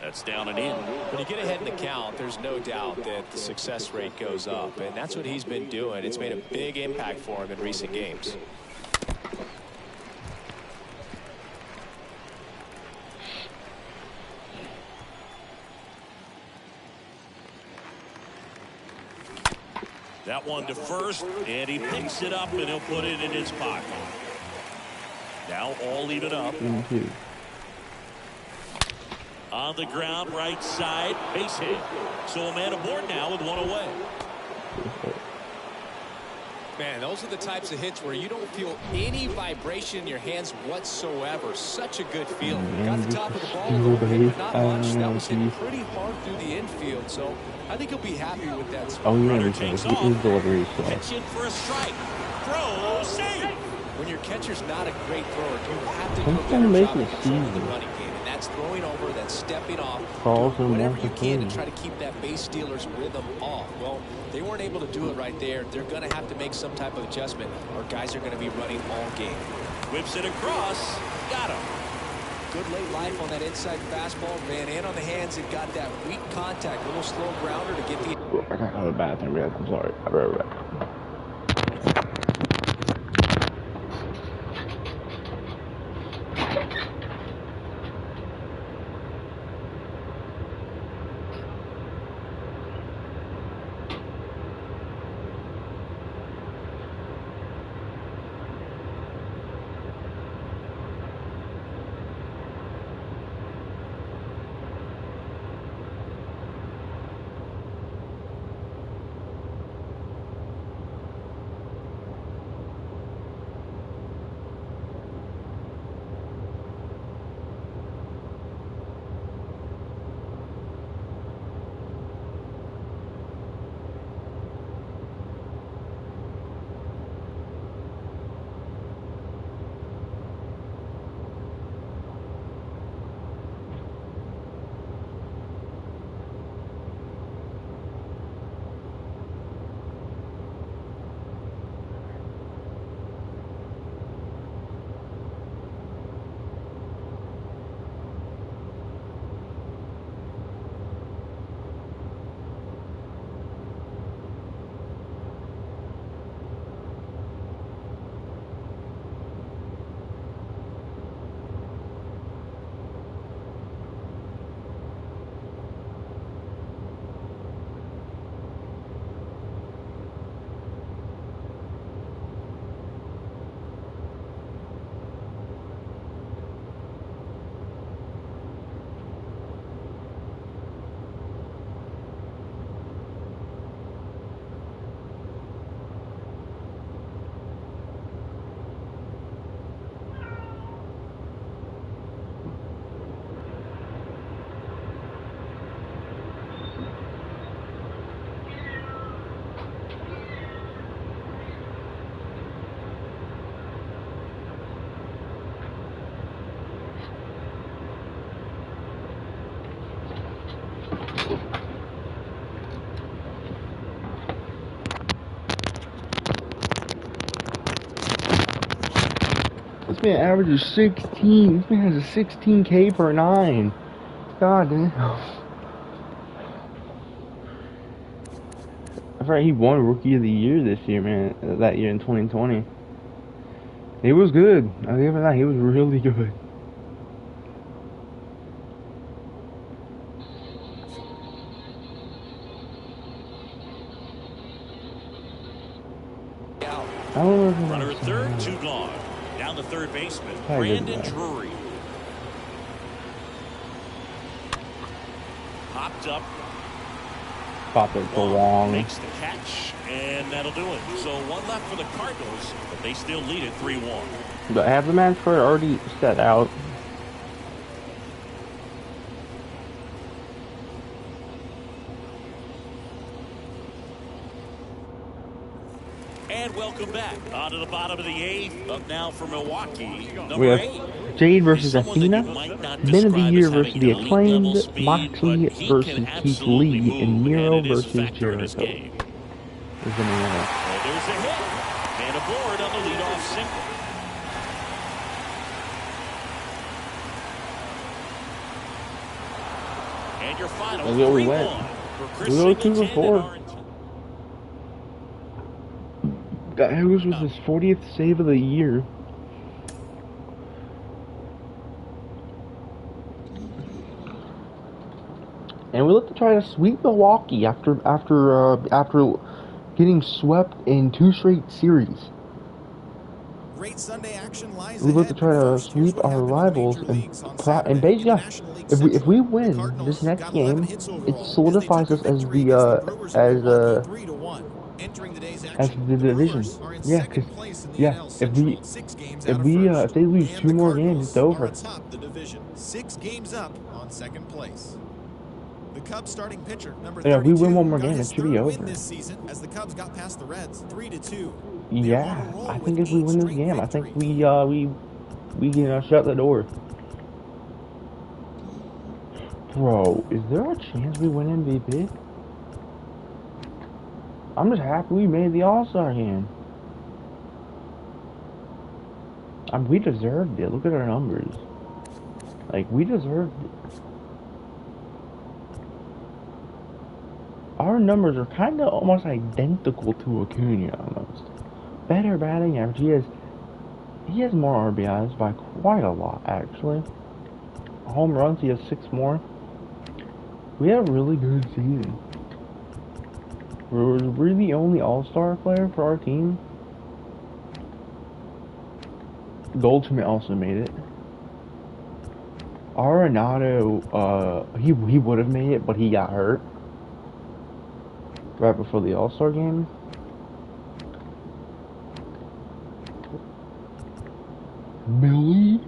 That's down and in. When you get ahead in the count, there's no doubt that the success rate goes up, and that's what he's been doing. It's made a big impact for him in recent games. That one to first, and he picks it up, and he'll put it in his pocket. Now all even up. On the ground, right side, base hit. So a man aboard now with 1 away. Man, those are the types of hits where you don't feel any vibration in your hands whatsoever. Such a good feeling. Got the top of the ball a little bit, but not much. That was hitting pretty hard through the infield, so I think he'll be happy with that spot. Oh, yeah, his delivery is Pitch in for a strike. Throw, save. When your catcher's not a great thrower, you have to do a better better job of controlling the running game. And that's throwing over, that's stepping off, whatever you can to try to keep that base stealer's rhythm off. Well, they weren't able to do it right there. They're going to have to make some type of adjustment, or guys are going to be running all game. Whips it across. Got him. Good late life on that inside fastball. Ran in on the hands and got that weak contact. Little slow grounder to get the... I gotta go to the bathroom, I'm sorry. I'll be right back. man averages 16. This man has a 16K per 9. God damn. I forgot he won Rookie of the Year this year, man. That year in 2020. He was good. I'll give him that. He was really good. Runner at third, 2 gone. Down the third baseman, Brandon Drury. Popped up. Popped it for long. Makes the catch, and that'll do it. So 1 left for the Cardinals, but they still lead it 3-1. But have the match for already set out. And welcome back. On to the bottom of the 8th. Up now for Milwaukee. We have Jade versus Athena. Men of the Year versus the Acclaimed. Moxley versus Keith Lee. And Miro versus Jericho. Is the main event. There's a hit. And aboard on the leadoff single. And your final 3-1. We go 2 for 4. Who's was his 40th save of the year? And we look to try to sweep Milwaukee after getting swept in 2 straight series. Great Sunday action lies we look to try to sweep our rivals and basically, if we win this next game, it solidifies us as the division. Yeah, if they lose 2 more games, it's over. 6 games up on second place. The Cubs starting pitcher, number 32, if we win 1 more game, it should be over. This season as the Cubs got past the Reds 3-2. Yeah, I think if we win this game, I think we can shut the door. Bro, is there a chance we win MVP? I'm just happy we made the All-Star game. We deserved it. Look at our numbers. Like, we deserved it. Our numbers are kind of almost identical to Acuna, almost. Better batting average. He has more RBIs by quite a lot, actually. Home runs, he has 6 more. We had a really good season. We're the only All-Star player for our team. Goldschmidt also made it. Arenado, he would have made it, but he got hurt right before the All-Star game. Billy?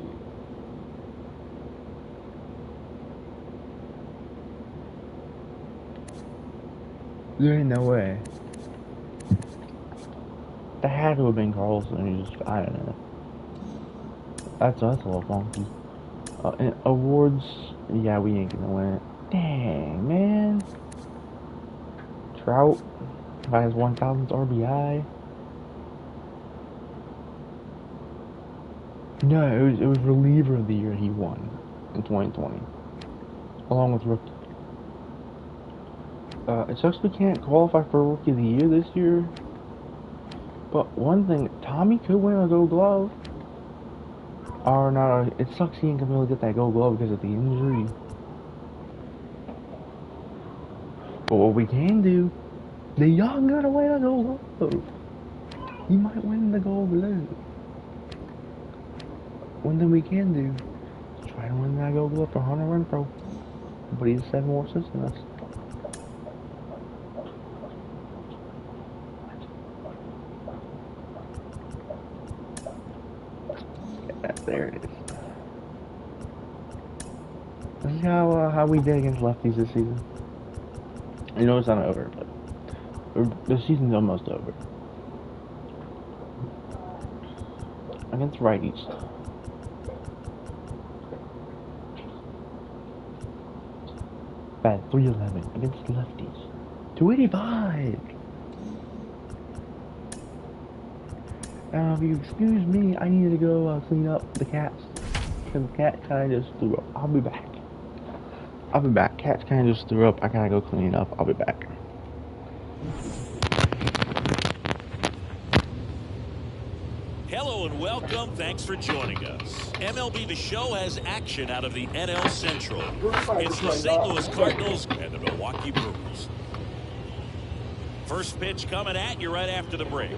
There ain't no way. That had to have been Carlson. I don't know. That's a little funky. And awards, yeah, we ain't gonna win it. Dang, man. Trout by his 1,000th RBI. No, it was reliever of the year he won in 2020, along with rookie. It sucks we can't qualify for Rookie of the Year this year. But one thing, Tommy could win a Gold Glove. Or not, it sucks he ain't gonna be able to get that Gold Glove because of the injury. But what we can do, the young gonna win a Gold Glove. He might win the Gold Glove. One thing we can do, try to win that Gold Glove for Hunter Renfroe. But he's 7 more assists than us. There it is. This is how we did against lefties this season. You know it's not over, but the season's almost over. Against righties. Bad 311 against lefties. 285. If you excuse me, I need to go clean up the cats. Because the cat kind of just threw up. I'll be back. I'll be back. Cats kind of just threw up. I gotta go clean up. I'll be back. Hello and welcome. Thanks for joining us. MLB The Show has action out of the NL Central. It's the St. Louis Cardinals and the Milwaukee Brewers. First pitch coming at you right after the break.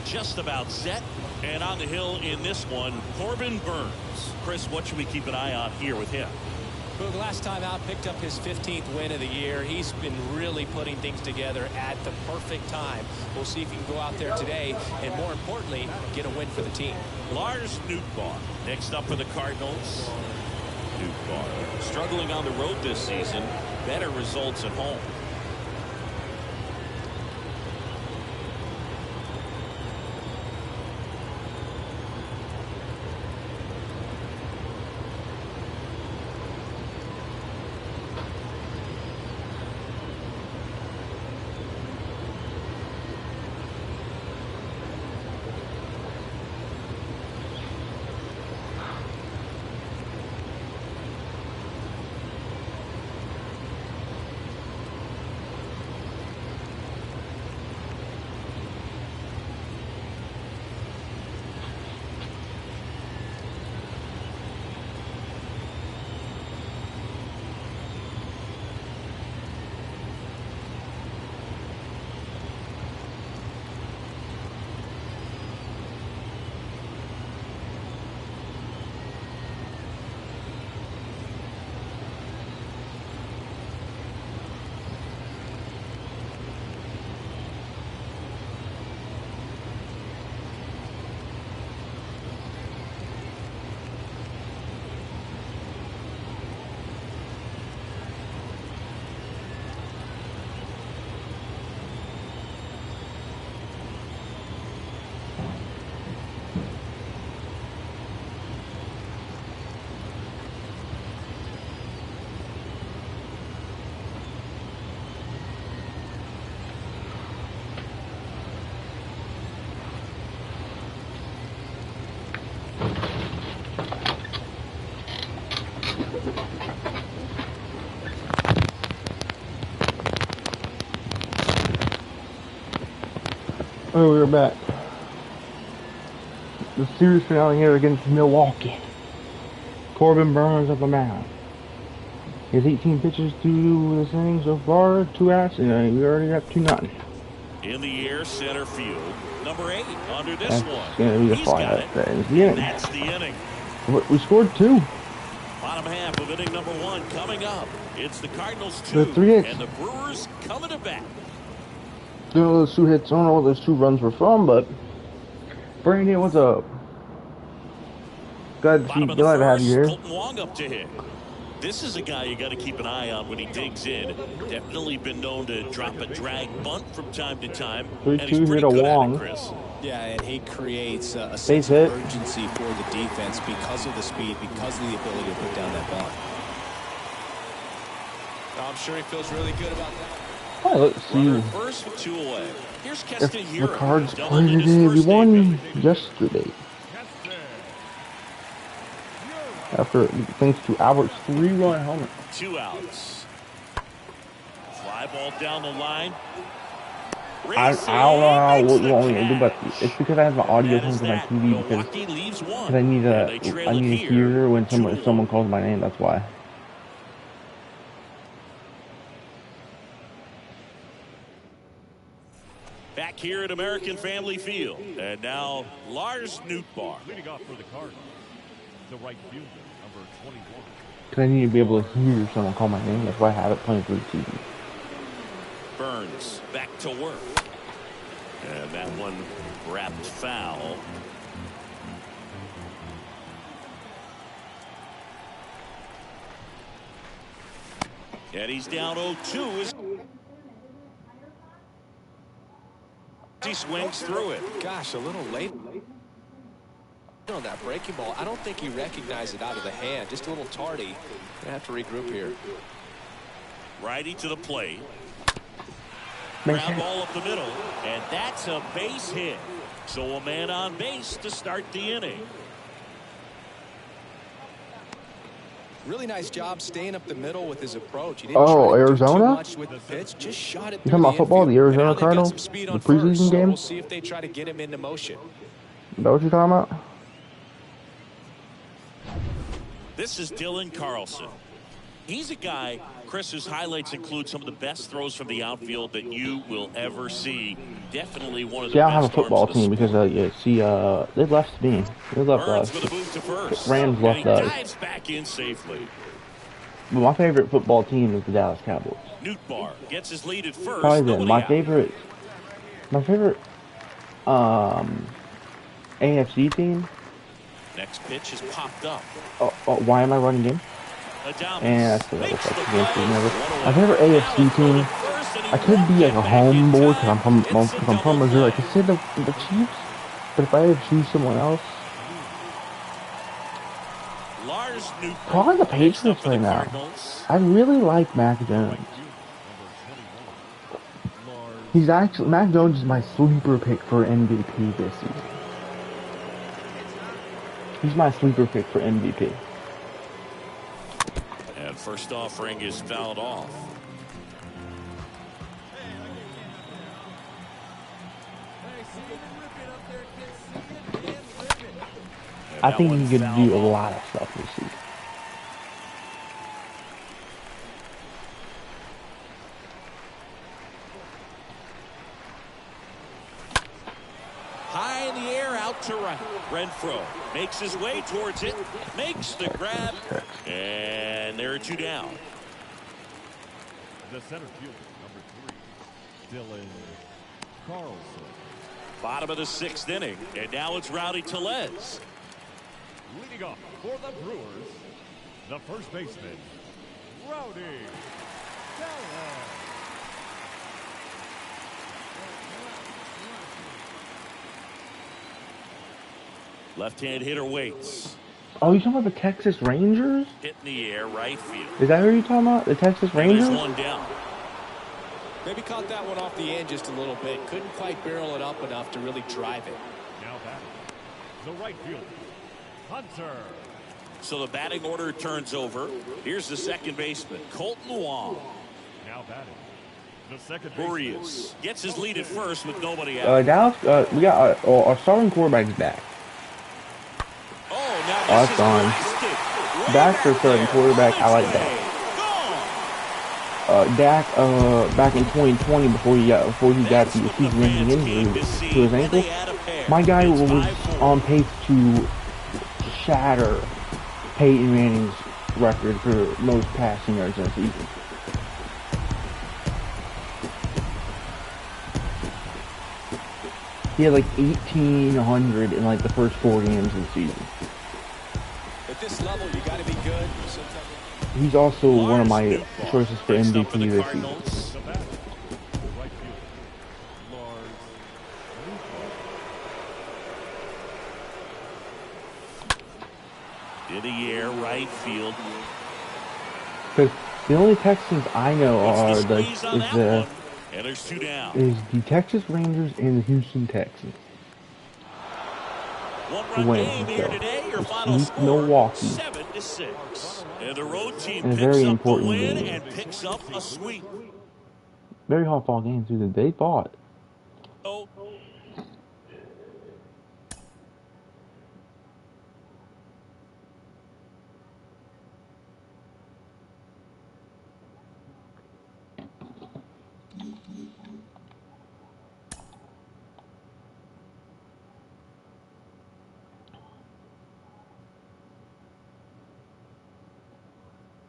Just about set, and on the hill in this one, Corbin Burns. Chris, what should we keep an eye on here with him? Boog, last time out, picked up his 15th win of the year. He's been really putting things together at the perfect time. We'll see if he can go out there today and, more importantly, get a win for the team. Lars Nootbaar next up for the Cardinals. Nootbaar struggling on the road this season. Better results at home. Oh, we're back. The series finale here against Milwaukee. Corbin Burns at the mound. He has 18 pitches through this inning so far, 2 outs, and we already got 2-0. In the air, center field. Number 8 under this one. That's going to be the He's final. got it. That is the inning. That's the inning. We scored 2. Bottom half of inning number 1 coming up. It's the Cardinals 2 The 3 hits. and the Brewers coming to bat. Don't know those 2 hits. I don't know what those 2 runs were from, but Brandy, what's up? Glad to have you here. Colton Wong up to hit. This is a guy you got to keep an eye on when he digs in. Definitely been known to drop a drag bunt from time to time. 3-2 hit a Wong. Chris. Yeah, and he creates a sense of urgency for the defense because of the speed, because of the ability to put down that bunt. I'm sure he feels really good about that. All right, let's see. First with 2 away. Here's If the Cards play today, we won yesterday. After, thanks to Albert's 3-run homer. 2 outs. Fly ball down the line. I don't know what you want me to do, but it's because I have an audio tone to my TV because I need to hear when someone calls my name. That's why. Back here at American Family Field, and now Lars Nootbaar. Leading off for the Cardinals, the right fielder, number 21. Because I need to be able to hear someone call my name. That's why I have it playing through the TV. Burns back to work. And that one wrapped foul. And he's down 0-2. He swings through it. Gosh, a little late. on that breaking ball. I don't think he recognized it out of the hand. Just a little tardy. Gonna have to regroup here. Righty to the plate. Ground ball up the middle, and that's a base hit. So a man on base to start the inning. Really nice job staying up the middle with his approach. He didn't try to Arizona? do too much with the pitch. Just shot it. You talking about football? The Arizona Cardinals? The preseason game? We'll see if they try to get him into motion. Is that what you're talking about? This is Dylan Carlson. He's a guy, Chris, whose highlights include some of the best throws from the outfield that you will ever see. Definitely one of the best. I don't have a football team because they left me. They left us. Rams left us. Dives back in safely. But my favorite football team is the Dallas Cowboys. Nootbaar gets his lead at first. Probably then. My favorite AFC team. Next pitch is popped up. Why am I running in? And that's the other fucking my favorite AFC team. I could be like a home boy because I'm from Missouri. I could say the Chiefs, but if I had to choose someone else, Lars Nootbaar probably the Patriots right now. I really like Mac Jones. Mac Jones is my sleeper pick for MVP this season. He's my sleeper pick for MVP. And first offering is fouled off. I think he could do a lot of stuff this season. High in the air, out to right. Renfroe makes his way towards it, makes the grab, and there are two down. The center fielder, number 3, Dylan Carlson. Bottom of the 6th inning, and now it's Rowdy Tellez. Leading off for the Brewers, the first baseman, Rowdy Tellez. Left-hand hitter waits. Oh, you talking about the Texas Rangers? Hit in the air, right field. Is that who you're talking about? The Texas Rangers? There's one down. Maybe caught that one off the end just a little bit. Couldn't quite barrel it up enough to really drive it. Now batting, the right fielder, Hunter. So the batting order turns over. Here's the second baseman, Colton Wong. Now batting, the second Urias gets his lead at first with nobody out. Dallas, we got our starting quarterback's back. Oh, now that's gone. Dak for starting quarterback, I like that. Dak, back in 2020, before he got the season-ending injury to his ankle, my guy was on pace to shatter Peyton Manning's record for most passing yards in a season. He had like 1,800 in like the first 4 games of the season. At this level, you got to be good. He's also one of my choices for MVP this season. In the air, right field. Because the only Texans I know are and there's two down. Is the Texas Rangers and the Houston Texans. One-run game here today. Your final score, Milwaukee. 7-6. And the road team and a picks very up important the win game. and picks up a sweep. Very hard ball game too that they fought. Oh.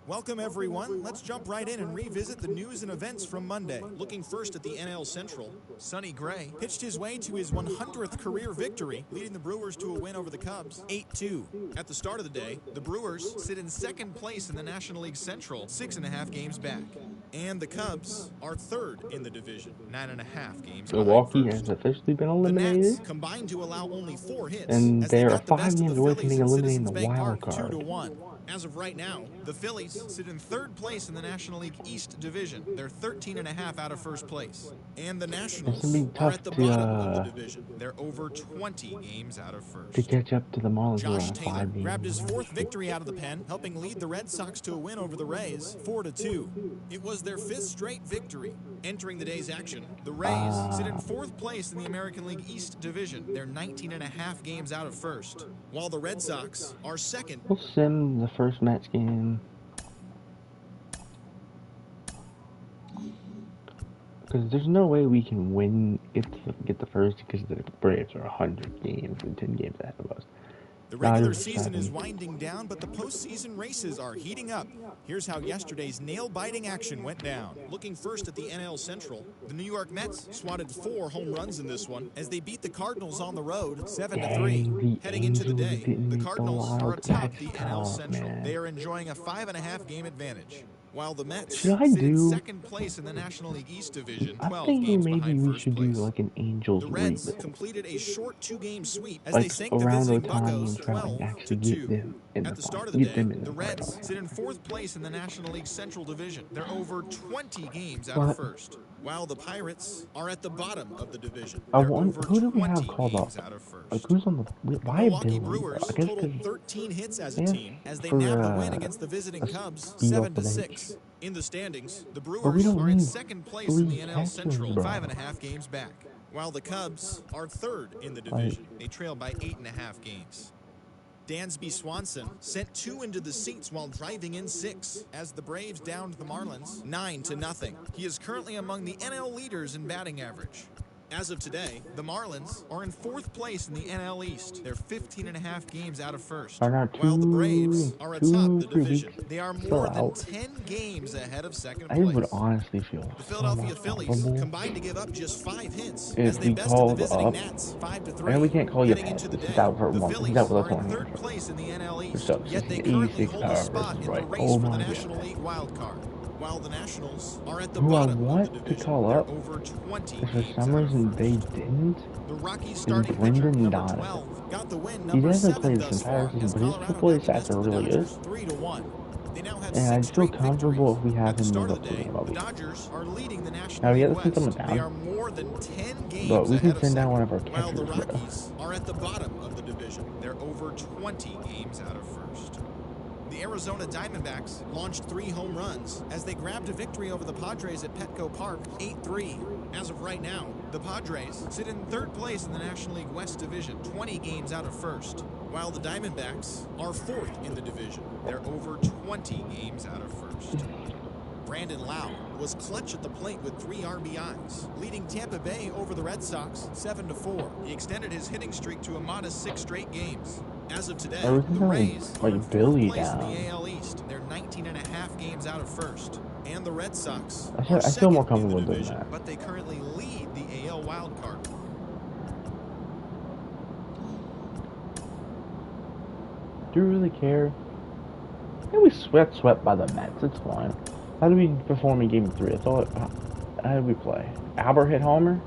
Welcome, everyone. Let's jump right in and revisit the news and events from Monday. Looking first at the NL Central, Sonny Gray pitched his way to his 100th career victory, leading the Brewers to a win over the Cubs, 8-2. At the start of the day, the Brewers sit in second place in the National League Central, 6.5 games back. And the Cubs are third in the division, 9.5 games Milwaukee behind has first. officially been The eliminated, Nats combined to allow only 4 hits and as they they are got the 5 best of games the away from Phillies being in eliminated in Citizens the Bank wild Park, card. 2-1. As of right now, the Phillies sit in third place in the National League East Division. They're 13.5 out of first place. And the It's gonna Nationals be are tough at the bottom of the to division. They're over 20 games out of first. catch up to the Marlins, who are Josh on Taylor 5 games. grabbed his 4th victory out of the pen, helping lead the Red Sox to a win over the Rays, 4-2. It was their 5th straight victory. Entering the day's action, the Rays sit in 4th place in the American League East Division. They're 19.5 games out of first, while the Red Sox are second. We'll sim the first Mets game. Because there's no way we can win, get the first, because the Braves are 100 games and 10 games ahead of us. The regular season is winding down, but the postseason races are heating up. Here's how yesterday's nail-biting action went down. Looking first at the NL Central, the New York Mets swatted 4 home runs in this one as they beat the Cardinals on the road 7-3. Heading into the day, the Cardinals are atop the NL Central. They are enjoying a 5.5 game advantage, while the Mets sit in second place in the National League East Division, 12 games behind first place. We should do like an Angels The Reds rebuild. completed a short 2-game sweep as Like they sank the around visiting Otani Buccos and try to actually 12-2. get them in At the the start of final. the Get day, them in the the Reds final. sit in 4th place in the National League Central Division. They're over 20 games out of first, while the Pirates are at the bottom of the division. They're over Who do we 20 have called games up? out of first. Like who's on the The why Milwaukee Billy? Brewers I guess totaled 'cause 13 hits as a yeah, team as they for, nabbed a win against the visiting a Cubs speed off the 7-6. In the standings, the But we Brewers don't are in need second place in the 3 NL catchers, Central, bro. 5.5 games back, while the Cubs are third in the division. They trail by 8.5 games. Dansby Swanson sent 2 into the seats while driving in 6 as the Braves downed the Marlins 9-0. He is currently among the NL leaders in batting average. As of today, the Marlins are in 4th place in the NL East. They're 15.5 games out of first, while the Braves are atop the division. They are more than 10 games ahead of second place. I would honestly feel The Philadelphia so Phillies much combined to give up just 5 hits if as they we bested the called visiting up. Nats 5-3. I know we can't call you Heading into the He's day, out for the 1 Phillies He's out with us are in 1 year. 3rd place in the NL East, So, yet they currently 86 hold a hours, spot in the right? race Oh for the my National God. League wild card, while the Nationals are at the Who I bottom of the want to division. call They're up, over 20 if for games some out of reason first. they didn't, The Rockies is starting pitcher, Brendan number Donovan. 12, got the win, He number hasn't 7 played this thus entire far, season, as but his Colorado AAA got the stats best are of the really good. Dodgers 3-1. They now have And I 6 just feel straight comfortable victories. if we have At the him start move of up the to day, the the MLB. Dodgers are leading the National Now, League yeah, let's keep West. them They down. are more than 10 games But we ahead can of send down second, one of our while the catchers, bro. Rockies are at the bottom of the division. They're over 20 games out of first. The Arizona Diamondbacks launched 3 home runs as they grabbed a victory over the Padres at Petco Park 8-3. As of right now, the Padres sit in 3rd place in the National League West Division, 20 games out of first, while the Diamondbacks are 4th in the division. They're over 20 games out of first. Brandon Lau was clutch at the plate with 3 RBIs, leading Tampa Bay over the Red Sox 7-4. He extended his hitting streak to a modest 6 straight games. As of today, the Rays are in 4th place in the AL East. They're 19.5 games out of first. And the Red Sox are I feel more second in comfortable the doing division, that. but they currently lead the AL wildcard. Do you really care? Yeah, we swept by the Mets. It's fine. How did we perform in Game 3? I thought. How did we play? Albert hit homer.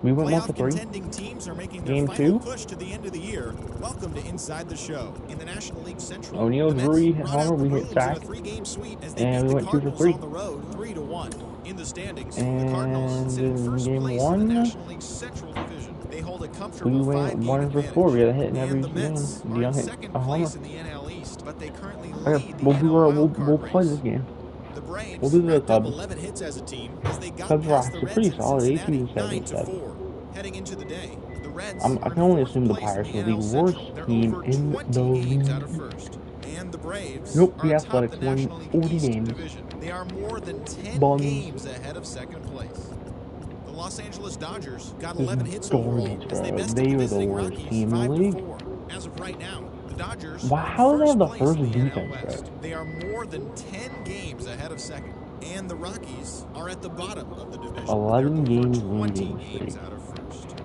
We went 1 for 3. Contending teams are making their Game final 2. push to the end of the year. Welcome to Inside the Show. In the National League Central, O'Neal the Mets Drury hit brought out homer. the We hit Brewers in a sack. 3-game sweep as they And beat we the went 2 for Cardinals 3. on the road 3-1. In the standings, the And Cardinals sit in in 1st Game place 1, in the National League Central Division. They hold a we comfortable went 5-game 1 for advantage. 4. We had a hit in every And the game. Mets are in Young hit 2nd a homer. place in the NL East, but they currently Okay, lead the NL we'll wildcard play race. this game. The Braves We'll do the racked up Cubs. 11 hits as a team as they got Cubs past the are Reds pretty in solid. Cincinnati 82-77. 9-4. Heading into the day, the Reds I are can in only 4th assume the place in Pirates are the the NL worst Central. They're team over in 20 the games out league. of first. And the Braves Nope, are the atop the Athletics won National League 40 East games. Division. They are more than 10 Buns. games ahead of second place. The Los Angeles Dodgers got This is 11 hits garbage, overall as they bro. bested They the are the visiting worst Rockies team in the league. 5-4. As of right now, the Dodgers Wow, are in how do they have the place first in the NL defense, West. bro? They are more than 10 games ahead of second. And the Rockies are at the bottom of the division. 11 They're over games 20 losing games streak. out of first.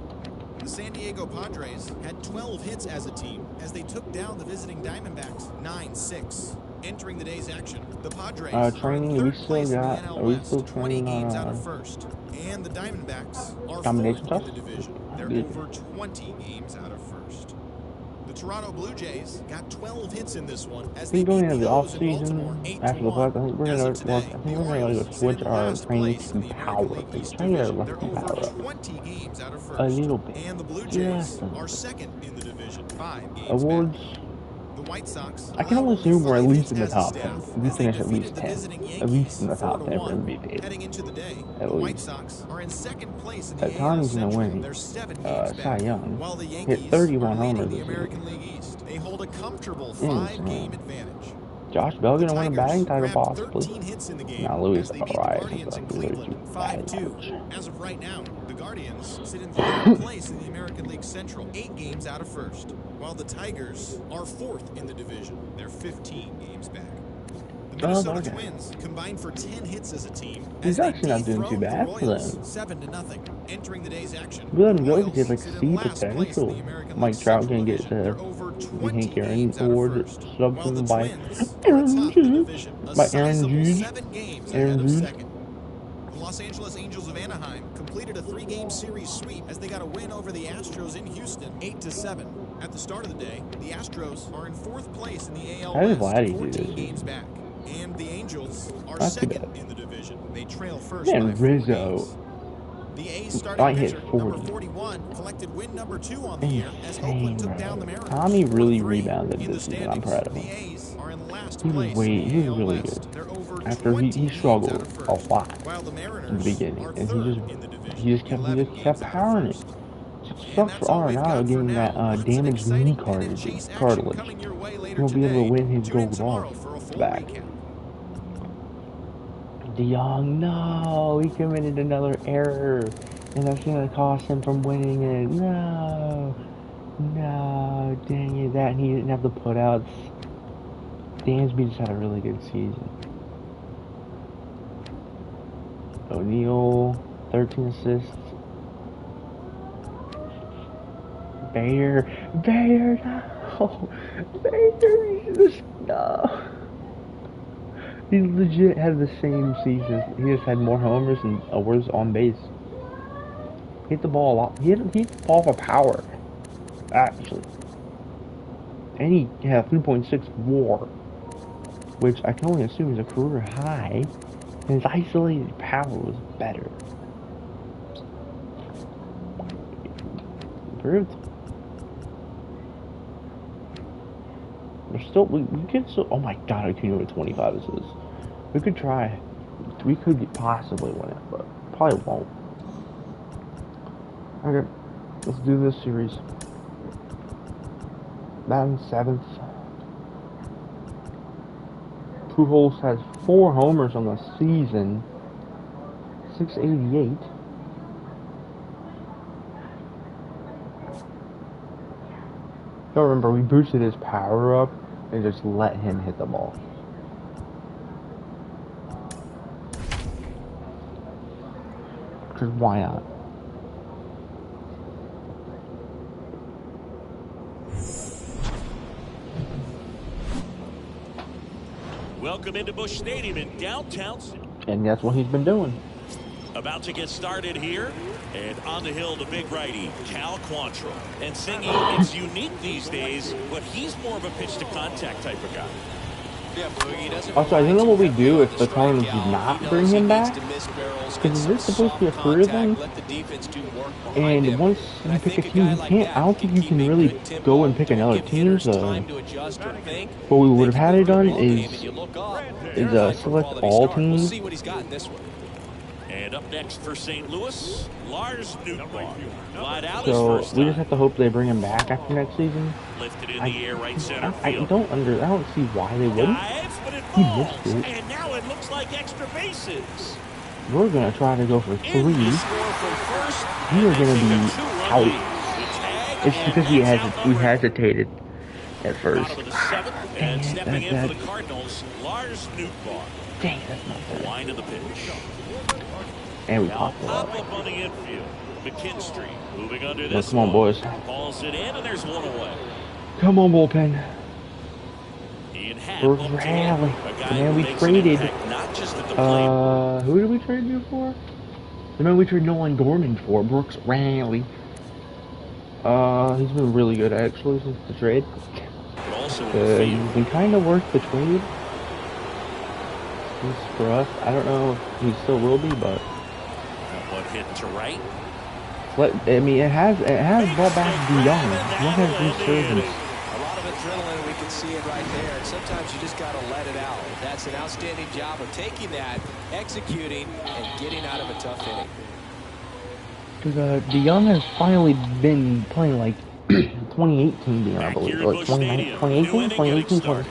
The San Diego Padres had 12 hits as a team as they took down the visiting Diamondbacks 9-6. Entering the day's action, the Padres training, are we in third still place in the got, NL are we West, still 20 training games on, out of first. And the Diamondbacks are combination fourth in toss? the division. They're Good. over 20 games out of first. The Toronto Blue Jays got 12 hits in this one as they I think going beat into the the O's in Baltimore offseason, after the 8-1. playoffs, I think we're As gonna of today, I think the we're gonna Orioles go sit switch in our last training place to in the American power. League East Try to division. let They're the over power up 20 games out of first. a little bit. And the Blue Just Jays a little are bit. second in the division, 5 games Awards. back. The White Sox I can allowed only only assume we're at 5 least hits in the as a top 10. staff We as they finish at least defeated the 10. visiting At least Yankees in the top 10 for 4-1. MVP. Heading into the day, At the White least. Sox are in second place in That the AL Tony's gonna Central. win. They're 7 Cy games back, Young. while the Hit Yankees 31 are leading homers the this American week. League East. They hold a comfortable Insane. 5-game advantage. Josh Bell The gonna win a Tigers batting title grabbed possibly. 13 hits in the game Nah, Louis as they beat the alright. Guardians in Cleveland 5-2. As of right now, the Guardians sit in third place in the American League Central, 8 games out of first, while the Tigers are fourth in the division. They're 15 games back. The Minnesota Twins combined for 10 hits as a team as they He's actually not doing too dethroned the bad for Royals them. 7-0. Entering the day's action, We let him the go Royals because he has sit like in C last place in the potential. American League Mike Trout Central can get division. They're to over the 20 Hank Aaron games out of Award first, subbed while the him by Twins are Aaron atop the Judge. division, a By Aaron sizable Judge. 7 games Aaron ahead of Judge. second. The Los Angeles Angels of Anaheim completed a 3-game series sweep as they got a win over the Astros in Houston, 8-7. At the start of the day, the Astros are in 4th place in the AL West, 14 games back. And the Angels are second in the division. They trail first by 4 Rizzo. games. The A's starting I hit pitcher, 40. number 41, collected win number 2 on the year as Oakland took down the Mariners. Tommy really 4-3 rebounded in the this season. I'm standings. proud of The him. A's are in last He was place in he the was AL really West. good. They're over After 20 he games struggled out of a first, lot while the in the Mariners beginning, are and third he in the division, just kept 11 games out of powering it. first. Sucks And for that's all we've got Arenado for getting now. that Lots of damaged knee exciting pennant chase action cartilage. coming your way He later won't be able to today. win his Tune in gold tomorrow glove for a full back. recap. DeYoung, no, he committed another error, and that's gonna cost him from winning it. No, dang it, that he didn't have the putouts. Dansby just had a really good season. O'Neal, 13 assists. Bader, no, Bader, no. He legit had the same season. He just had more homers and was on base. Hit the ball a lot. He hit the ball for power, actually. And he had a 3.6 WAR, which I can only assume is a career high. And his isolated power was better. Improved. We're still, we could still, oh my god, I can do it 25 assists. We could try. We could possibly win it, but probably won't. Okay, let's do this series. Batting 7th. Pujols has 4 homers on the season. 688. Don't remember, we boosted his power up and just let him hit the ball. Because why not? Welcome into Busch Stadium in downtown. And that's what he's been doing. About to get started here. And on the hill, the big righty, Cal Quantrill. And singing, it's unique these days, but he's more of a pitch-to-contact type of guy. Also, I don't know what we do if the Cardinals do not bring him back. Because is this supposed to be a career thing? And once you pick a team, you can't. I don't think you can really go and pick another team. So what we would have had it done is select all teams. And up next for St. Louis, Lars Nootbaar. So we just have to hope they bring him back after next season. Lifted in the air right center I field. don't see why they wouldn't. He missed it. And now it looks like extra bases. We're gonna try to go for 3. We are gonna be out. It's because we hesitated at first. Top of the 7th, and stepping in for the Cardinals, Lars Nootbaar. Dang, that's not fair. Line of the pitch. And we Now popped it pop up. up on the infield. McKinstry moving under Well, this come on, one. boys. Balls it in, and there's one away. Come on, bullpen. For Rally. The man we traded. Who did we trade him for? The man we traded Nolan Gorman for, Brooks Rally. He's been really good actually since the trade. He's been kind of worth the trade. He's for us. I don't know if he still will be, but. One hit to right. I mean, it has brought back the young. Young has resurgence. A lot of adrenaline, we can see it right there. And sometimes you just got to let it out. That's an outstanding job of taking that, executing, and getting out of a tough inning. Because the young has finally been playing like 2018, I believe, or 2018, 2018,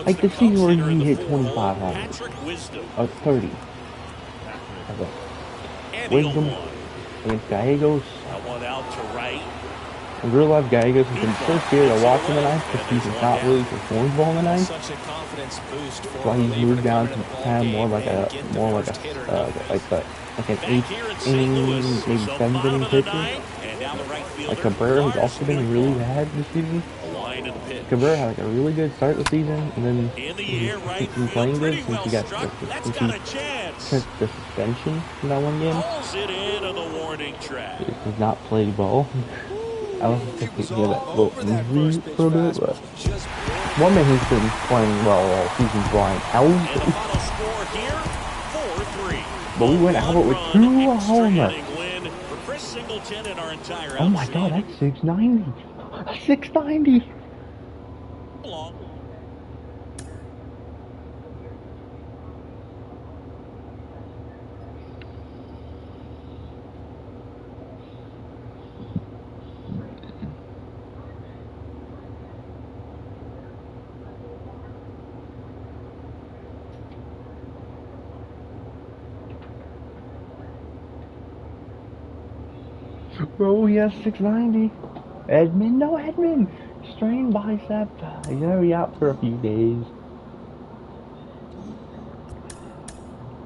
like the season where he hit 25 homers, or 30. Okay. Wisdom against Gallegos. In real life, Gallegos has been so scared to watch in the ninth because he's not really performed well in the ninth. That's why he's moved down to kind of more like an 8th inning, maybe 7th inning pitcher. Like Cabrera, who's also been really bad this season. Cabrera had like a really good start of the season, and then he's been playing good since he took the suspension in that one game. He has not played well. I was expecting to get that little injury for a bit, but one man who's been playing well all season, Brian Albert. But we went Albert with 2 homers. Oh my god, that's 690. That's 690. Bro, he has 690. Edmund, no Edmund. Strained bicep. He's gonna be out for a few days.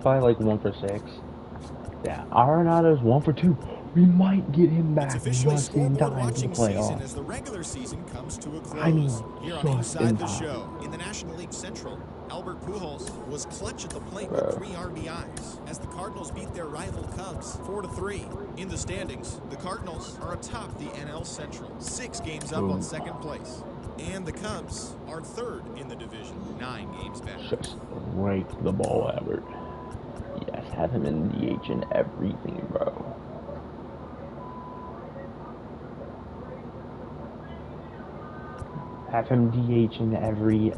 Probably like 1 for 6. Yeah, Arenado's 1 for 2. We might get him back just in time to play off. As the regular season comes to a close. I mean, here on Inside the Show in the National League Central, Albert Pujols was clutch at the plate with 3 RBIs as the Cardinals beat their rival Cubs 4-3. In the standings, the Cardinals are atop the NL Central, 6 games up on second place, and the Cubs are 3rd in the division, 9 games back. Just break the ball, Albert. Yes, have him in DH and everything, bro. Have him DH in every,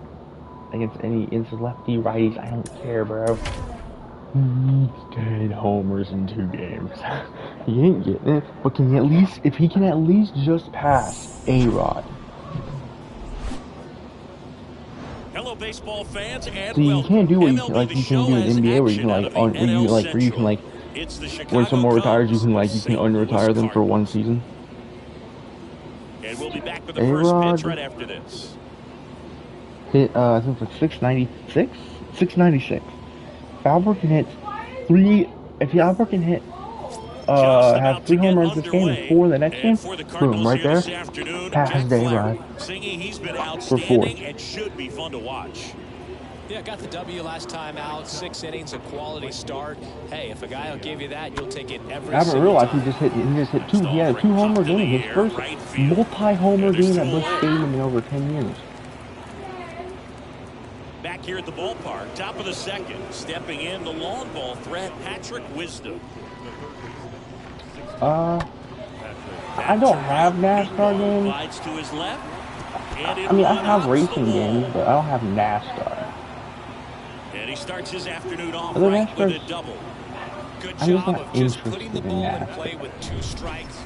against any lefty, righties, I don't care, bro. He needs 10 homers in 2 games. He ain't getting it, but can he at least, if he can at least just pass A-Rod. Hello, baseball fans, and see, you can't do what you can do in NBA, where you can when someone retires, you can unretire them for 1 season. And we'll be back with the first pitch right after this. Hit, I think it's like 696? 696. If Albert can hit 3, if Albert can hit, have 3 home runs this game and 4 the next game, boom, right there, pass day-ride for 4. And should be fun to watch. Yeah, got the W last time out. 6 innings, a quality start. Hey, if a guy will give you that, you'll take it every I haven't single realized time. he just hit 2. He had a 2-homer game. His first multi-homer game at Busch Stadium in over 10 years. Back here at the ballpark, top of the second, stepping in the long ball threat, Patrick Wisdom. I don't have NASCAR games. To his left, I mean, I have racing games, but I don't have NASCAR. And he starts his afternoon off right with a double. Good I'm job of just putting the ball in play with 2 strikes.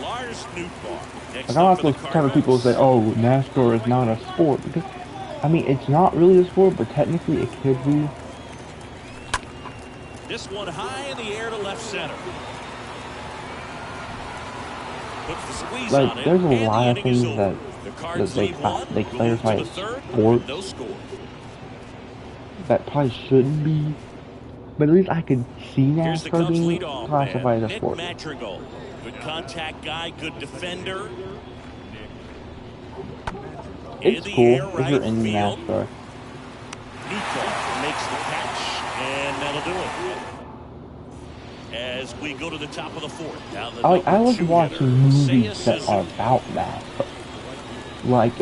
Lars Nootbaar. Like, I'm not those type of people who say, oh, NASCAR is not a sport. Because, I mean, it's not really a sport, but technically it could be. This one high in the air to left center. Puts the squeeze on it, there's a and lot the of inning is things over. that The Cards they lead 1, clarify to as the 3rd, sports no score. that probably shouldn't be. But at least I could see NASCAR being classified as a sport. Madrigal. Good contact guy, good defender. it's cool if you're in NASCAR. Nootbaar makes the catch, and that'll do it. As we go to the top of the fourth. Now the I was #2 watching hitter, movies that are about NASCAR, like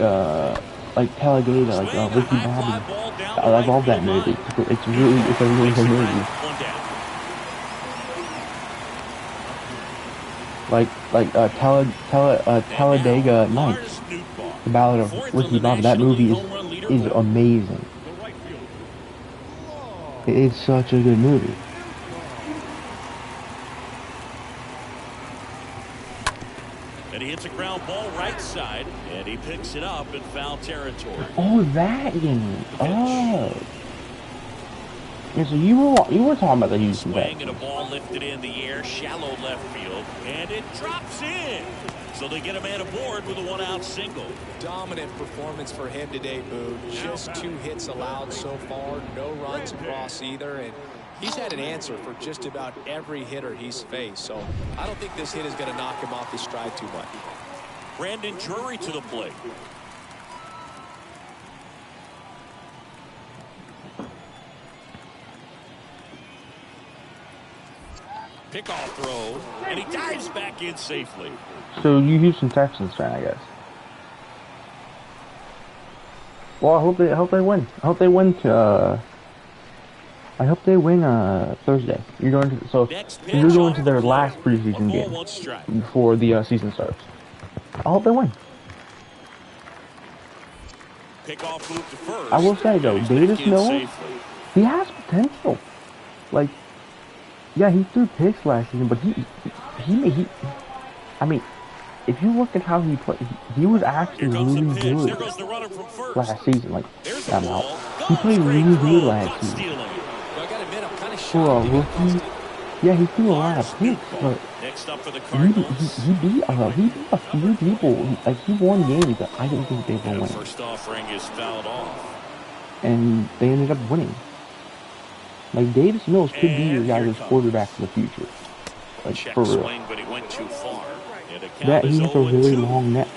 Talladega, like Ricky Bobby. I love that movie. It's a really good movie. Talladega Nights, the Ballad of Ricky Bobby. That movie is amazing. It is such a good movie. And he hits a ground ball right side, and he picks it up in foul territory. Oh, that game. Oh. Yeah, so you were talking about the Houston Swing and a ball lifted in the air, shallow left field, and it drops in. So they get a man aboard with a one-out single. Dominant performance for him today, Boo. Just 2 hits allowed so far, no runs across either, and he's had an answer for just about every hitter he's faced. So I don't think this hit is going to knock him off his stride too much. Brandon Drury to the plate. Pickoff throw, and he dives back in safely. So you Houston Texans fan, I guess. Well, I hope they win. I hope they win Thursday. You're going to their last preseason game before the season starts. I hope they win. Pickoff move to first. I will say though, Davis Mills, he has potential. Like, yeah, he threw picks last season, but I mean, if you look at how he played, he was actually really good last season. Like, I'm out. He played really good last season. For a rookie, yeah, he threw a lot of picks, but he beat a few people. Like, he won games that I didn't think they were winning. First offering is fouled off, and they ended up winning. Like, Davis Mills could be your guys' quarterback for the future. Like, for real. Swing, but he went too far. That he has a really long net.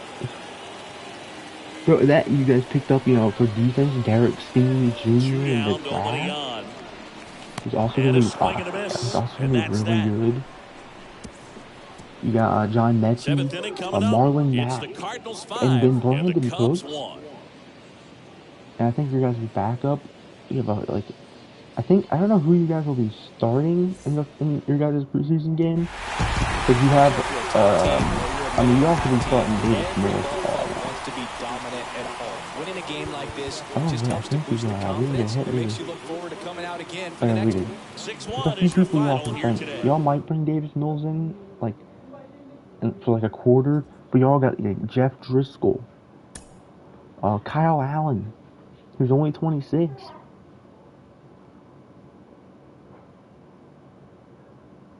So that you guys picked up, you know, for defense, Derek Steen Jr. in the draft. He's also going to be really good. You got John Mechie, Marlon Mack, and then Brandon Cooks. And I think your guys' backup, you have like, I don't know who you guys will be starting in your guys' preseason game. But you have, I mean, you also be starting Davis Mills. Wants to be dominant at home. Winning a game like this just yeah, helps to boost the confidence and makes you look forward to coming out again for the next one. 6-1 is your final here today. Y'all might bring Davis Mills in, like, for like a quarter, but y'all got like, Jeff Driscoll, Kyle Allen, who's only 26.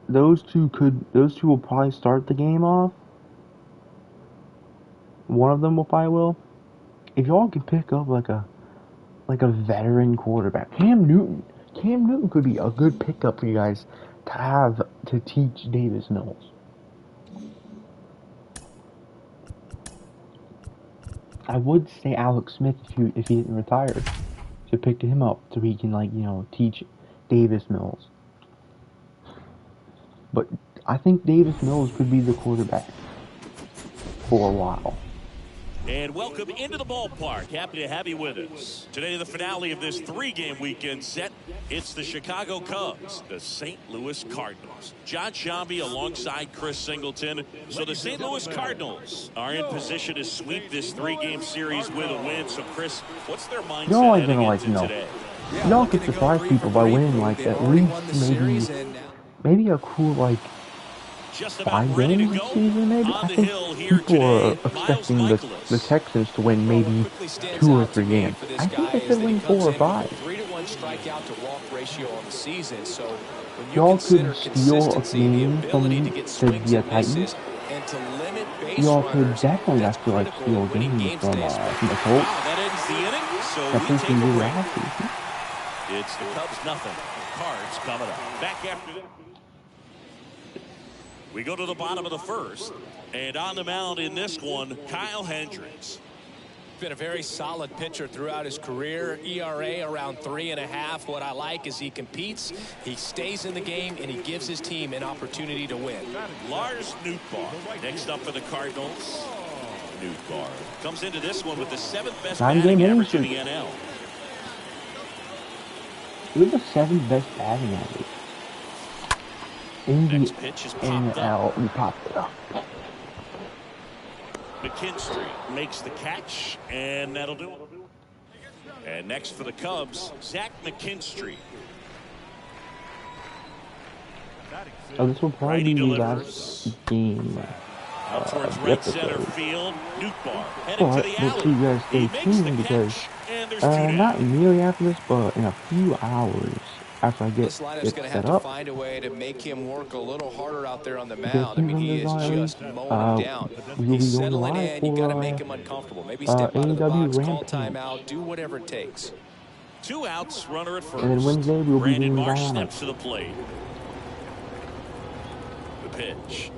Those two will probably start the game off. One of them will. If y'all can pick up like a veteran quarterback, Cam Newton could be a good pickup for you guys to have to teach Davis Mills. I would say Alex Smith if he didn't retire, to pick him up so he can, like, you know, teach Davis Mills. But I think Davis Mills could be the quarterback for a while. And welcome into the ballpark. Happy to have you with us. Today, the finale of this 3-game weekend set. It's the Chicago Cubs, the St. Louis Cardinals. John Shambi alongside Chris Singleton. So the St. Louis Cardinals are in position to sweep this 3-game series with a win. So, Chris, what's their mindset heading into today? Y'all could surprise people by winning, like, at least maybe a cool, like, 5 games this season, maybe? I think people are expecting the Texans to win maybe 2 or 3 games. I think they could win 4 or 5. 3-to-1 strikeout to walk ratio on the season, so when you y'all consider could steal a consistency, the game from ability to get swings the and misses, Titans. and to limit base Y'all could runners, definitely that's have to, like, critical steal in winning games games from today. the Colts. Wow, that ends the inning, so That we they take can a do break. last season. It's the Cubs nothing. Cards coming up. Back after that. We go to the bottom of the first. And on the mound in this one, Kyle Hendricks. Been a very solid pitcher throughout his career. ERA around 3.5. What I like is he competes, he stays in the game, and he gives his team an opportunity to win. Lars Nootbaar next up for the Cardinals. Nootbaar comes into this one with the 7th best batting average in the NL. We're the 7th best batting average in the NL. We popped it up. McKinstry makes the catch, and that'll do it. And next for the Cubs, Zach McKinstry. Oh, this will probably be the last game. Out towards right center field. Nootbaar heading to the But make sure you guys stay tuned because not immediately after this, but in a few hours after I get this lineup's going to have to find a way to make him work a little harder out there on the mound. I mean, he is just mowing him down. He's settling in. You got to make him uncomfortable. Maybe step out of the box, call timeout, do whatever it takes. 2 outs, runner at first. And then Wednesday we'll be doing Marsh Dynamic. steps to the plate. The pitch.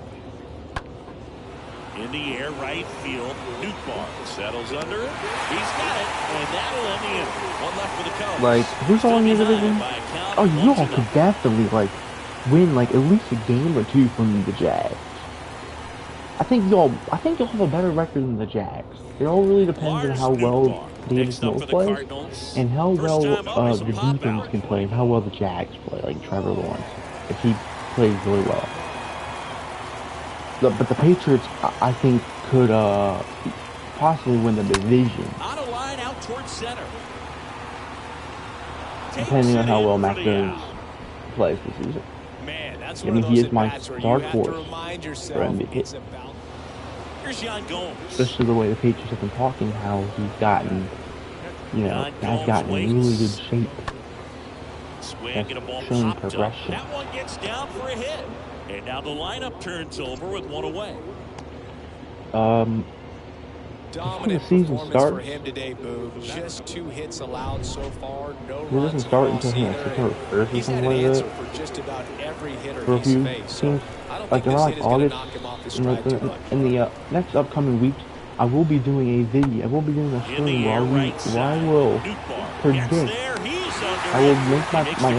In the air, right field. Nootbaar settles under it. He's got it, and that'll end the inning. 1 left for the Cubs. Like, who's all in your division? Oh, you all could definitely, like, win, like, at least a game or 2 from the Jags. I think y'all have a better record than the Jags. It all really depends on how well David Snow plays and how well the defense can play and how well the Jags play, like Trevor Lawrence, if he plays really well. But the Patriots, I think, could possibly win the division. On a line out towards center. Depending on how well Mac Jones plays this season. Man, that's I mean, he is my dark horse for MVP. Especially the way the Patriots have been talking, how he's gotten, has gotten in really good shape. That's showing progression. That one gets down for a hit. And now the lineup turns over with 1 away. Dominant performance for him today, Boo. Just 2 hits allowed so far. No runs. It doesn't start until he has to first or something like that. For just about every hitter for a few teams, like around August, in the next upcoming weeks, I will be doing a video. I will be doing a stream where I will predict. I will make my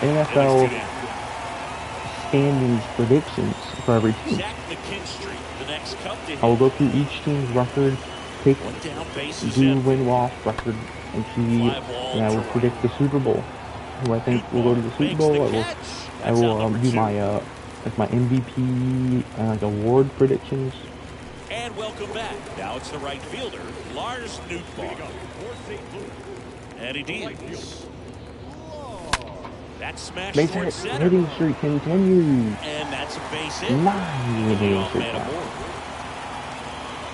NFL standings predictions for every team. I will go through each team's record, do win-loss record, and see. And I will predict the Super Bowl. Who I think will go to the Super Bowl. I will do my my MVP and like award predictions. And welcome back. Now it's the right fielder, Lars Nootbaar. And he deals. That smash towards center. Hitting streak continues. And that's a base hit. 9 hitting streak.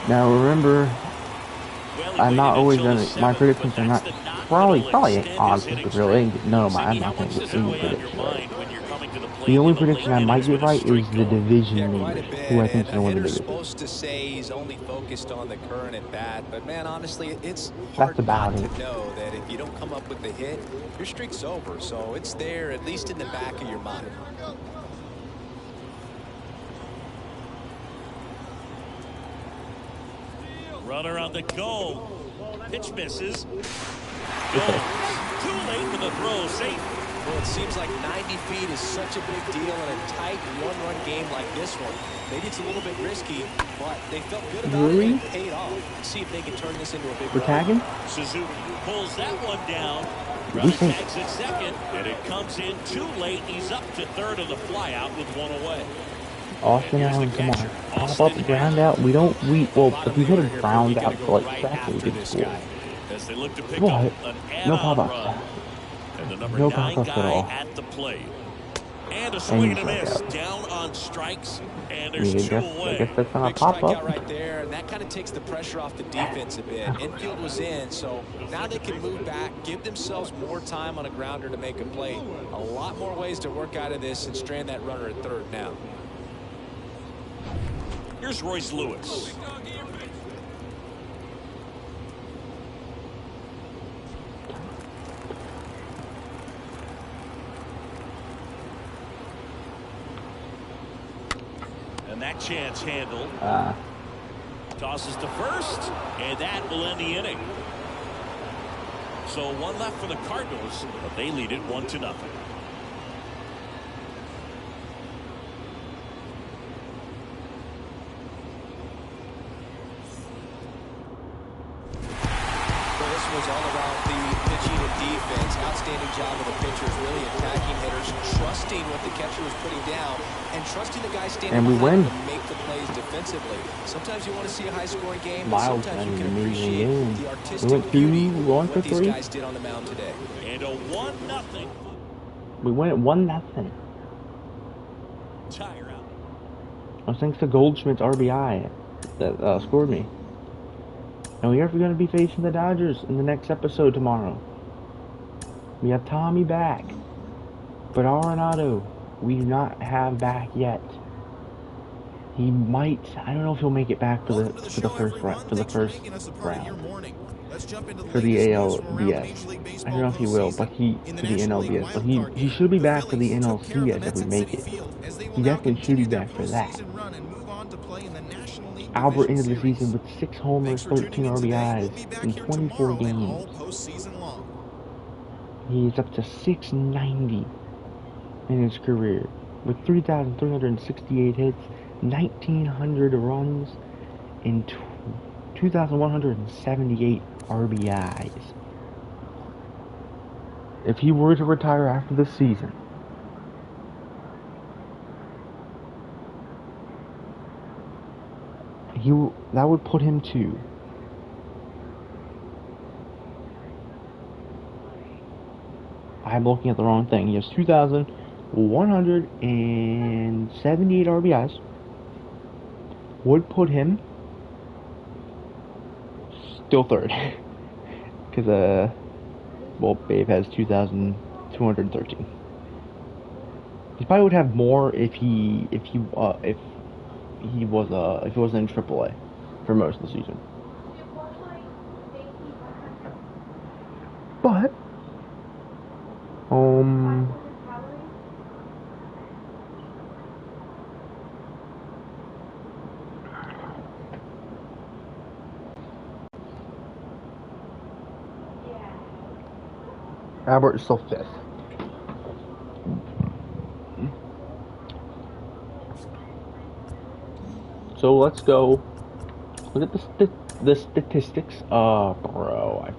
Now remember, I'm not always gonna. My predictions are not probably ain't honestly, but really, no, I'm not gonna get any predictions right. The only prediction I might get right is the division leader, who I think is gonna win the division. Supposed to say he's only focused on the current at bat, but man, honestly, it's hard not to know that if you don't come up with the hit, your streak's over. So it's there, at least in the back of your mind. Runner on the go. Pitch misses. Goes. Too late for the throw. Safe. Well, it seems like 90 feet is such a big deal in a tight one-run game like this one. Maybe it's a little bit risky, but they felt good about it and it paid off. See if they can turn this into a big run. Tagging? Suzuki pulls that one down. Runner tags at second, and it comes in too late. He's up to third of the flyout with 1 away. Austin Allen, come on. Pop up, ground out. Well, if we hit a ground out for like second, we could score. As they look to pick up an no pop-ups. And the number 9 guy at the plate. And a swing and a miss. Down on strikes. And there's 2 away. I guess that's not a pop-up right there, and that kind of takes the pressure off the defense a bit. Infield was in, so now they can move back, give themselves more time on a grounder to make a play. A lot more ways to work out of this and strand that runner at third now. Here's Royce Lewis. And that chance handled. Tosses to first, and that will end the inning. So one left for the Cardinals, but they lead it 1-0. Was all about the pitching and defense. Outstanding job of the pitchers, really attacking hitters, trusting what the catcher was putting down, and trusting the guy standing behind him to make the plays defensively. Sometimes you want to see a high-scoring game, but sometimes you can appreciate the artistic beauty of what these guys did on the mound today. And a 1-0. We went at 1-0. Tire out. Well, thanks to Goldschmidt's RBI that scored me. And we are going to be facing the Dodgers in the next episode tomorrow. We have Tommy back, but Arenado we do not have back yet. He might. I don't know if he'll make it back for the first round. For the ALDS. I don't know if he will, but for the NLDS. But he should be back for the NLCS if we make it. He definitely should be back for that. Albert ended the season with 6 homers, 13 RBIs in 24 games. He's up to 690 in his career with 3,368 hits, 1,900 runs, and 2,178 RBIs. If he were to retire after the season, that would put him to I'm looking at the wrong thing. He has 2,178 RBIs. Would put him still third. Because, Babe has 2,213. He probably would have more if he wasn't in AAA for most of the season. But Albert is still 5th. So let's go look at the statistics. Bro.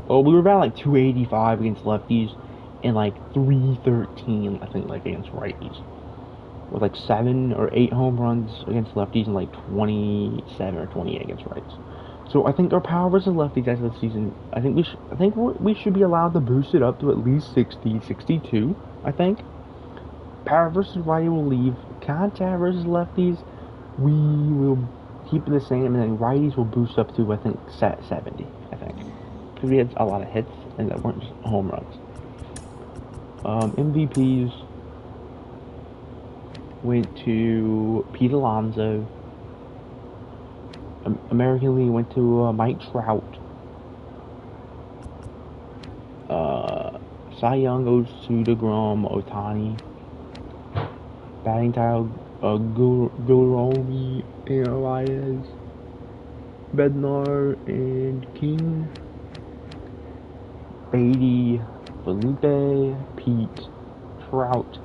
We were about like 285 against lefties and like 313, I think, like against righties. With like 7 or 8 home runs against lefties and like 27 or 28 against rights. So I think our power versus lefties after the season, I think we should be allowed to boost it up to at least 60, 62, I think. Power versus righty will leave. Contact versus lefties, we will keep it the same, and then righties will boost up to, I think, 70, I think. Because we had a lot of hits, and that weren't just home runs. MVPs went to Pete Alonso. American League went to Mike Trout. Cy Young goes to DeGrom, Ohtani. Batting title, Guromi, Elias, Bednar, and King. Beatty, Felipe, Pete, Trout.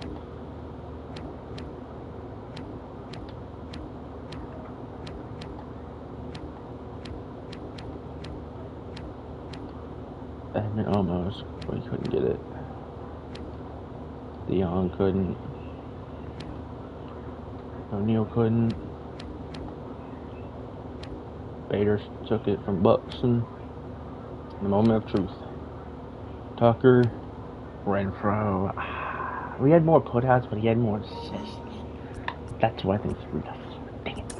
Edmund almost, but he couldn't get it. Dion couldn't. O'Neal couldn't. Bader took it from Buxton. The moment of truth. Tucker, Renfroe. We had more putouts, but he had more assists. That's what I think screwed us. Dang it.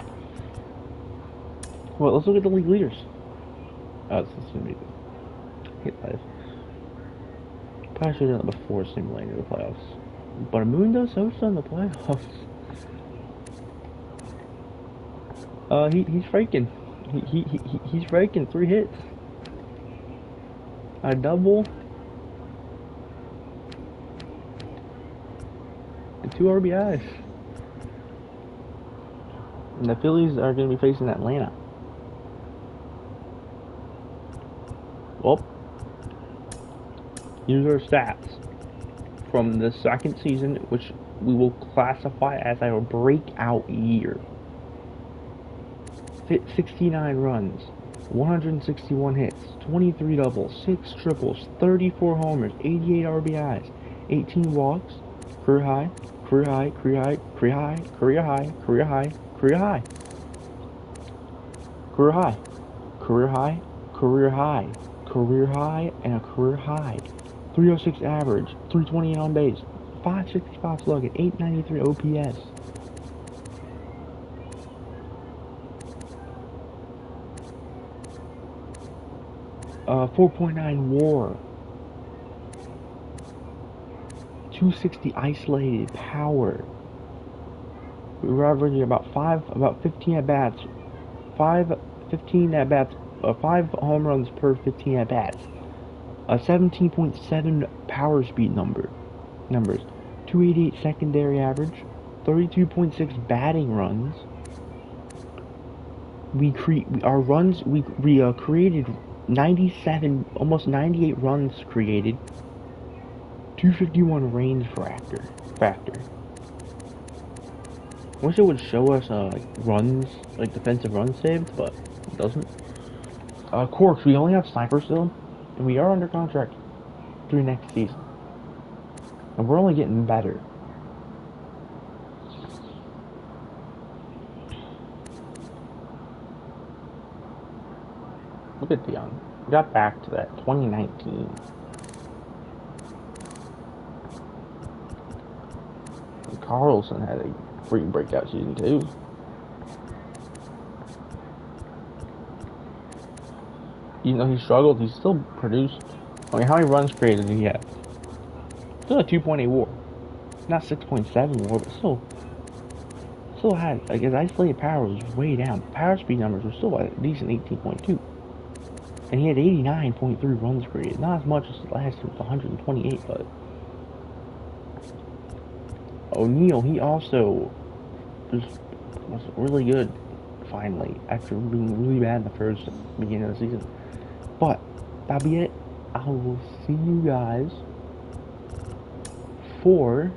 Well, let's look at the league leaders. Oh, this is gonna be hit live. Probably should have done it before simulating the playoffs. But Mundo Sosa in the playoffs. He's freaking. He's freaking 3 hits. A double. 2 RBIs. And the Phillies are going to be facing Atlanta. Well, here's our stats from the second season, which we will classify as our breakout year. 69 runs, 161 hits, 23 doubles, 6 triples, 34 homers, 88 RBIs, 18 walks, career high, career high, career high, career high, career high, career high, career high, career high, career high, career high, career high, and a career high. 306 average, 328 on base, 565 slugging, 893 OPS. 4.9 WAR, 260 isolated power. We were averaging about 15 at bats, 5 home runs per 15 at bats. A 17.7 power speed numbers, 288 secondary average, 32.6 batting runs. We created 97, almost 98 runs created, 251 range factor. Wish it would show us like runs, like defensive runs saved, but it doesn't. Of course, we only have Sniper still, and we are under contract through next season, and we're only getting better. Look at Dion. We got back to that 2019. And Carlson had a freaking breakout season too. Even though he struggled, he still produced. I mean, how many runs created did he have? Still a 2.8 WAR. Not 6.7 WAR, but still had, like, his isolated power was way down. Power speed numbers were still a decent 18.2. And he had 89.3 runs created. Not as much as last year with 128, but O'Neal, he also was really good finally after being really bad in the first beginning of the season. But that'll be it. I will see you guys for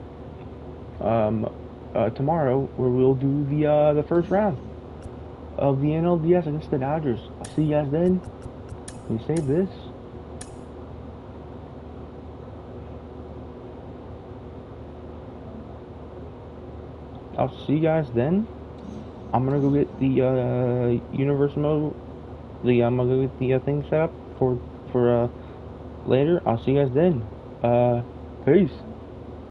tomorrow, where we'll do the first round of the NLDS against the Dodgers. I'll see you guys then. Can you save this? I'll see you guys then. I'm gonna go get the universe mode. I'm gonna go get the thing set up for later. I'll see you guys then. Peace.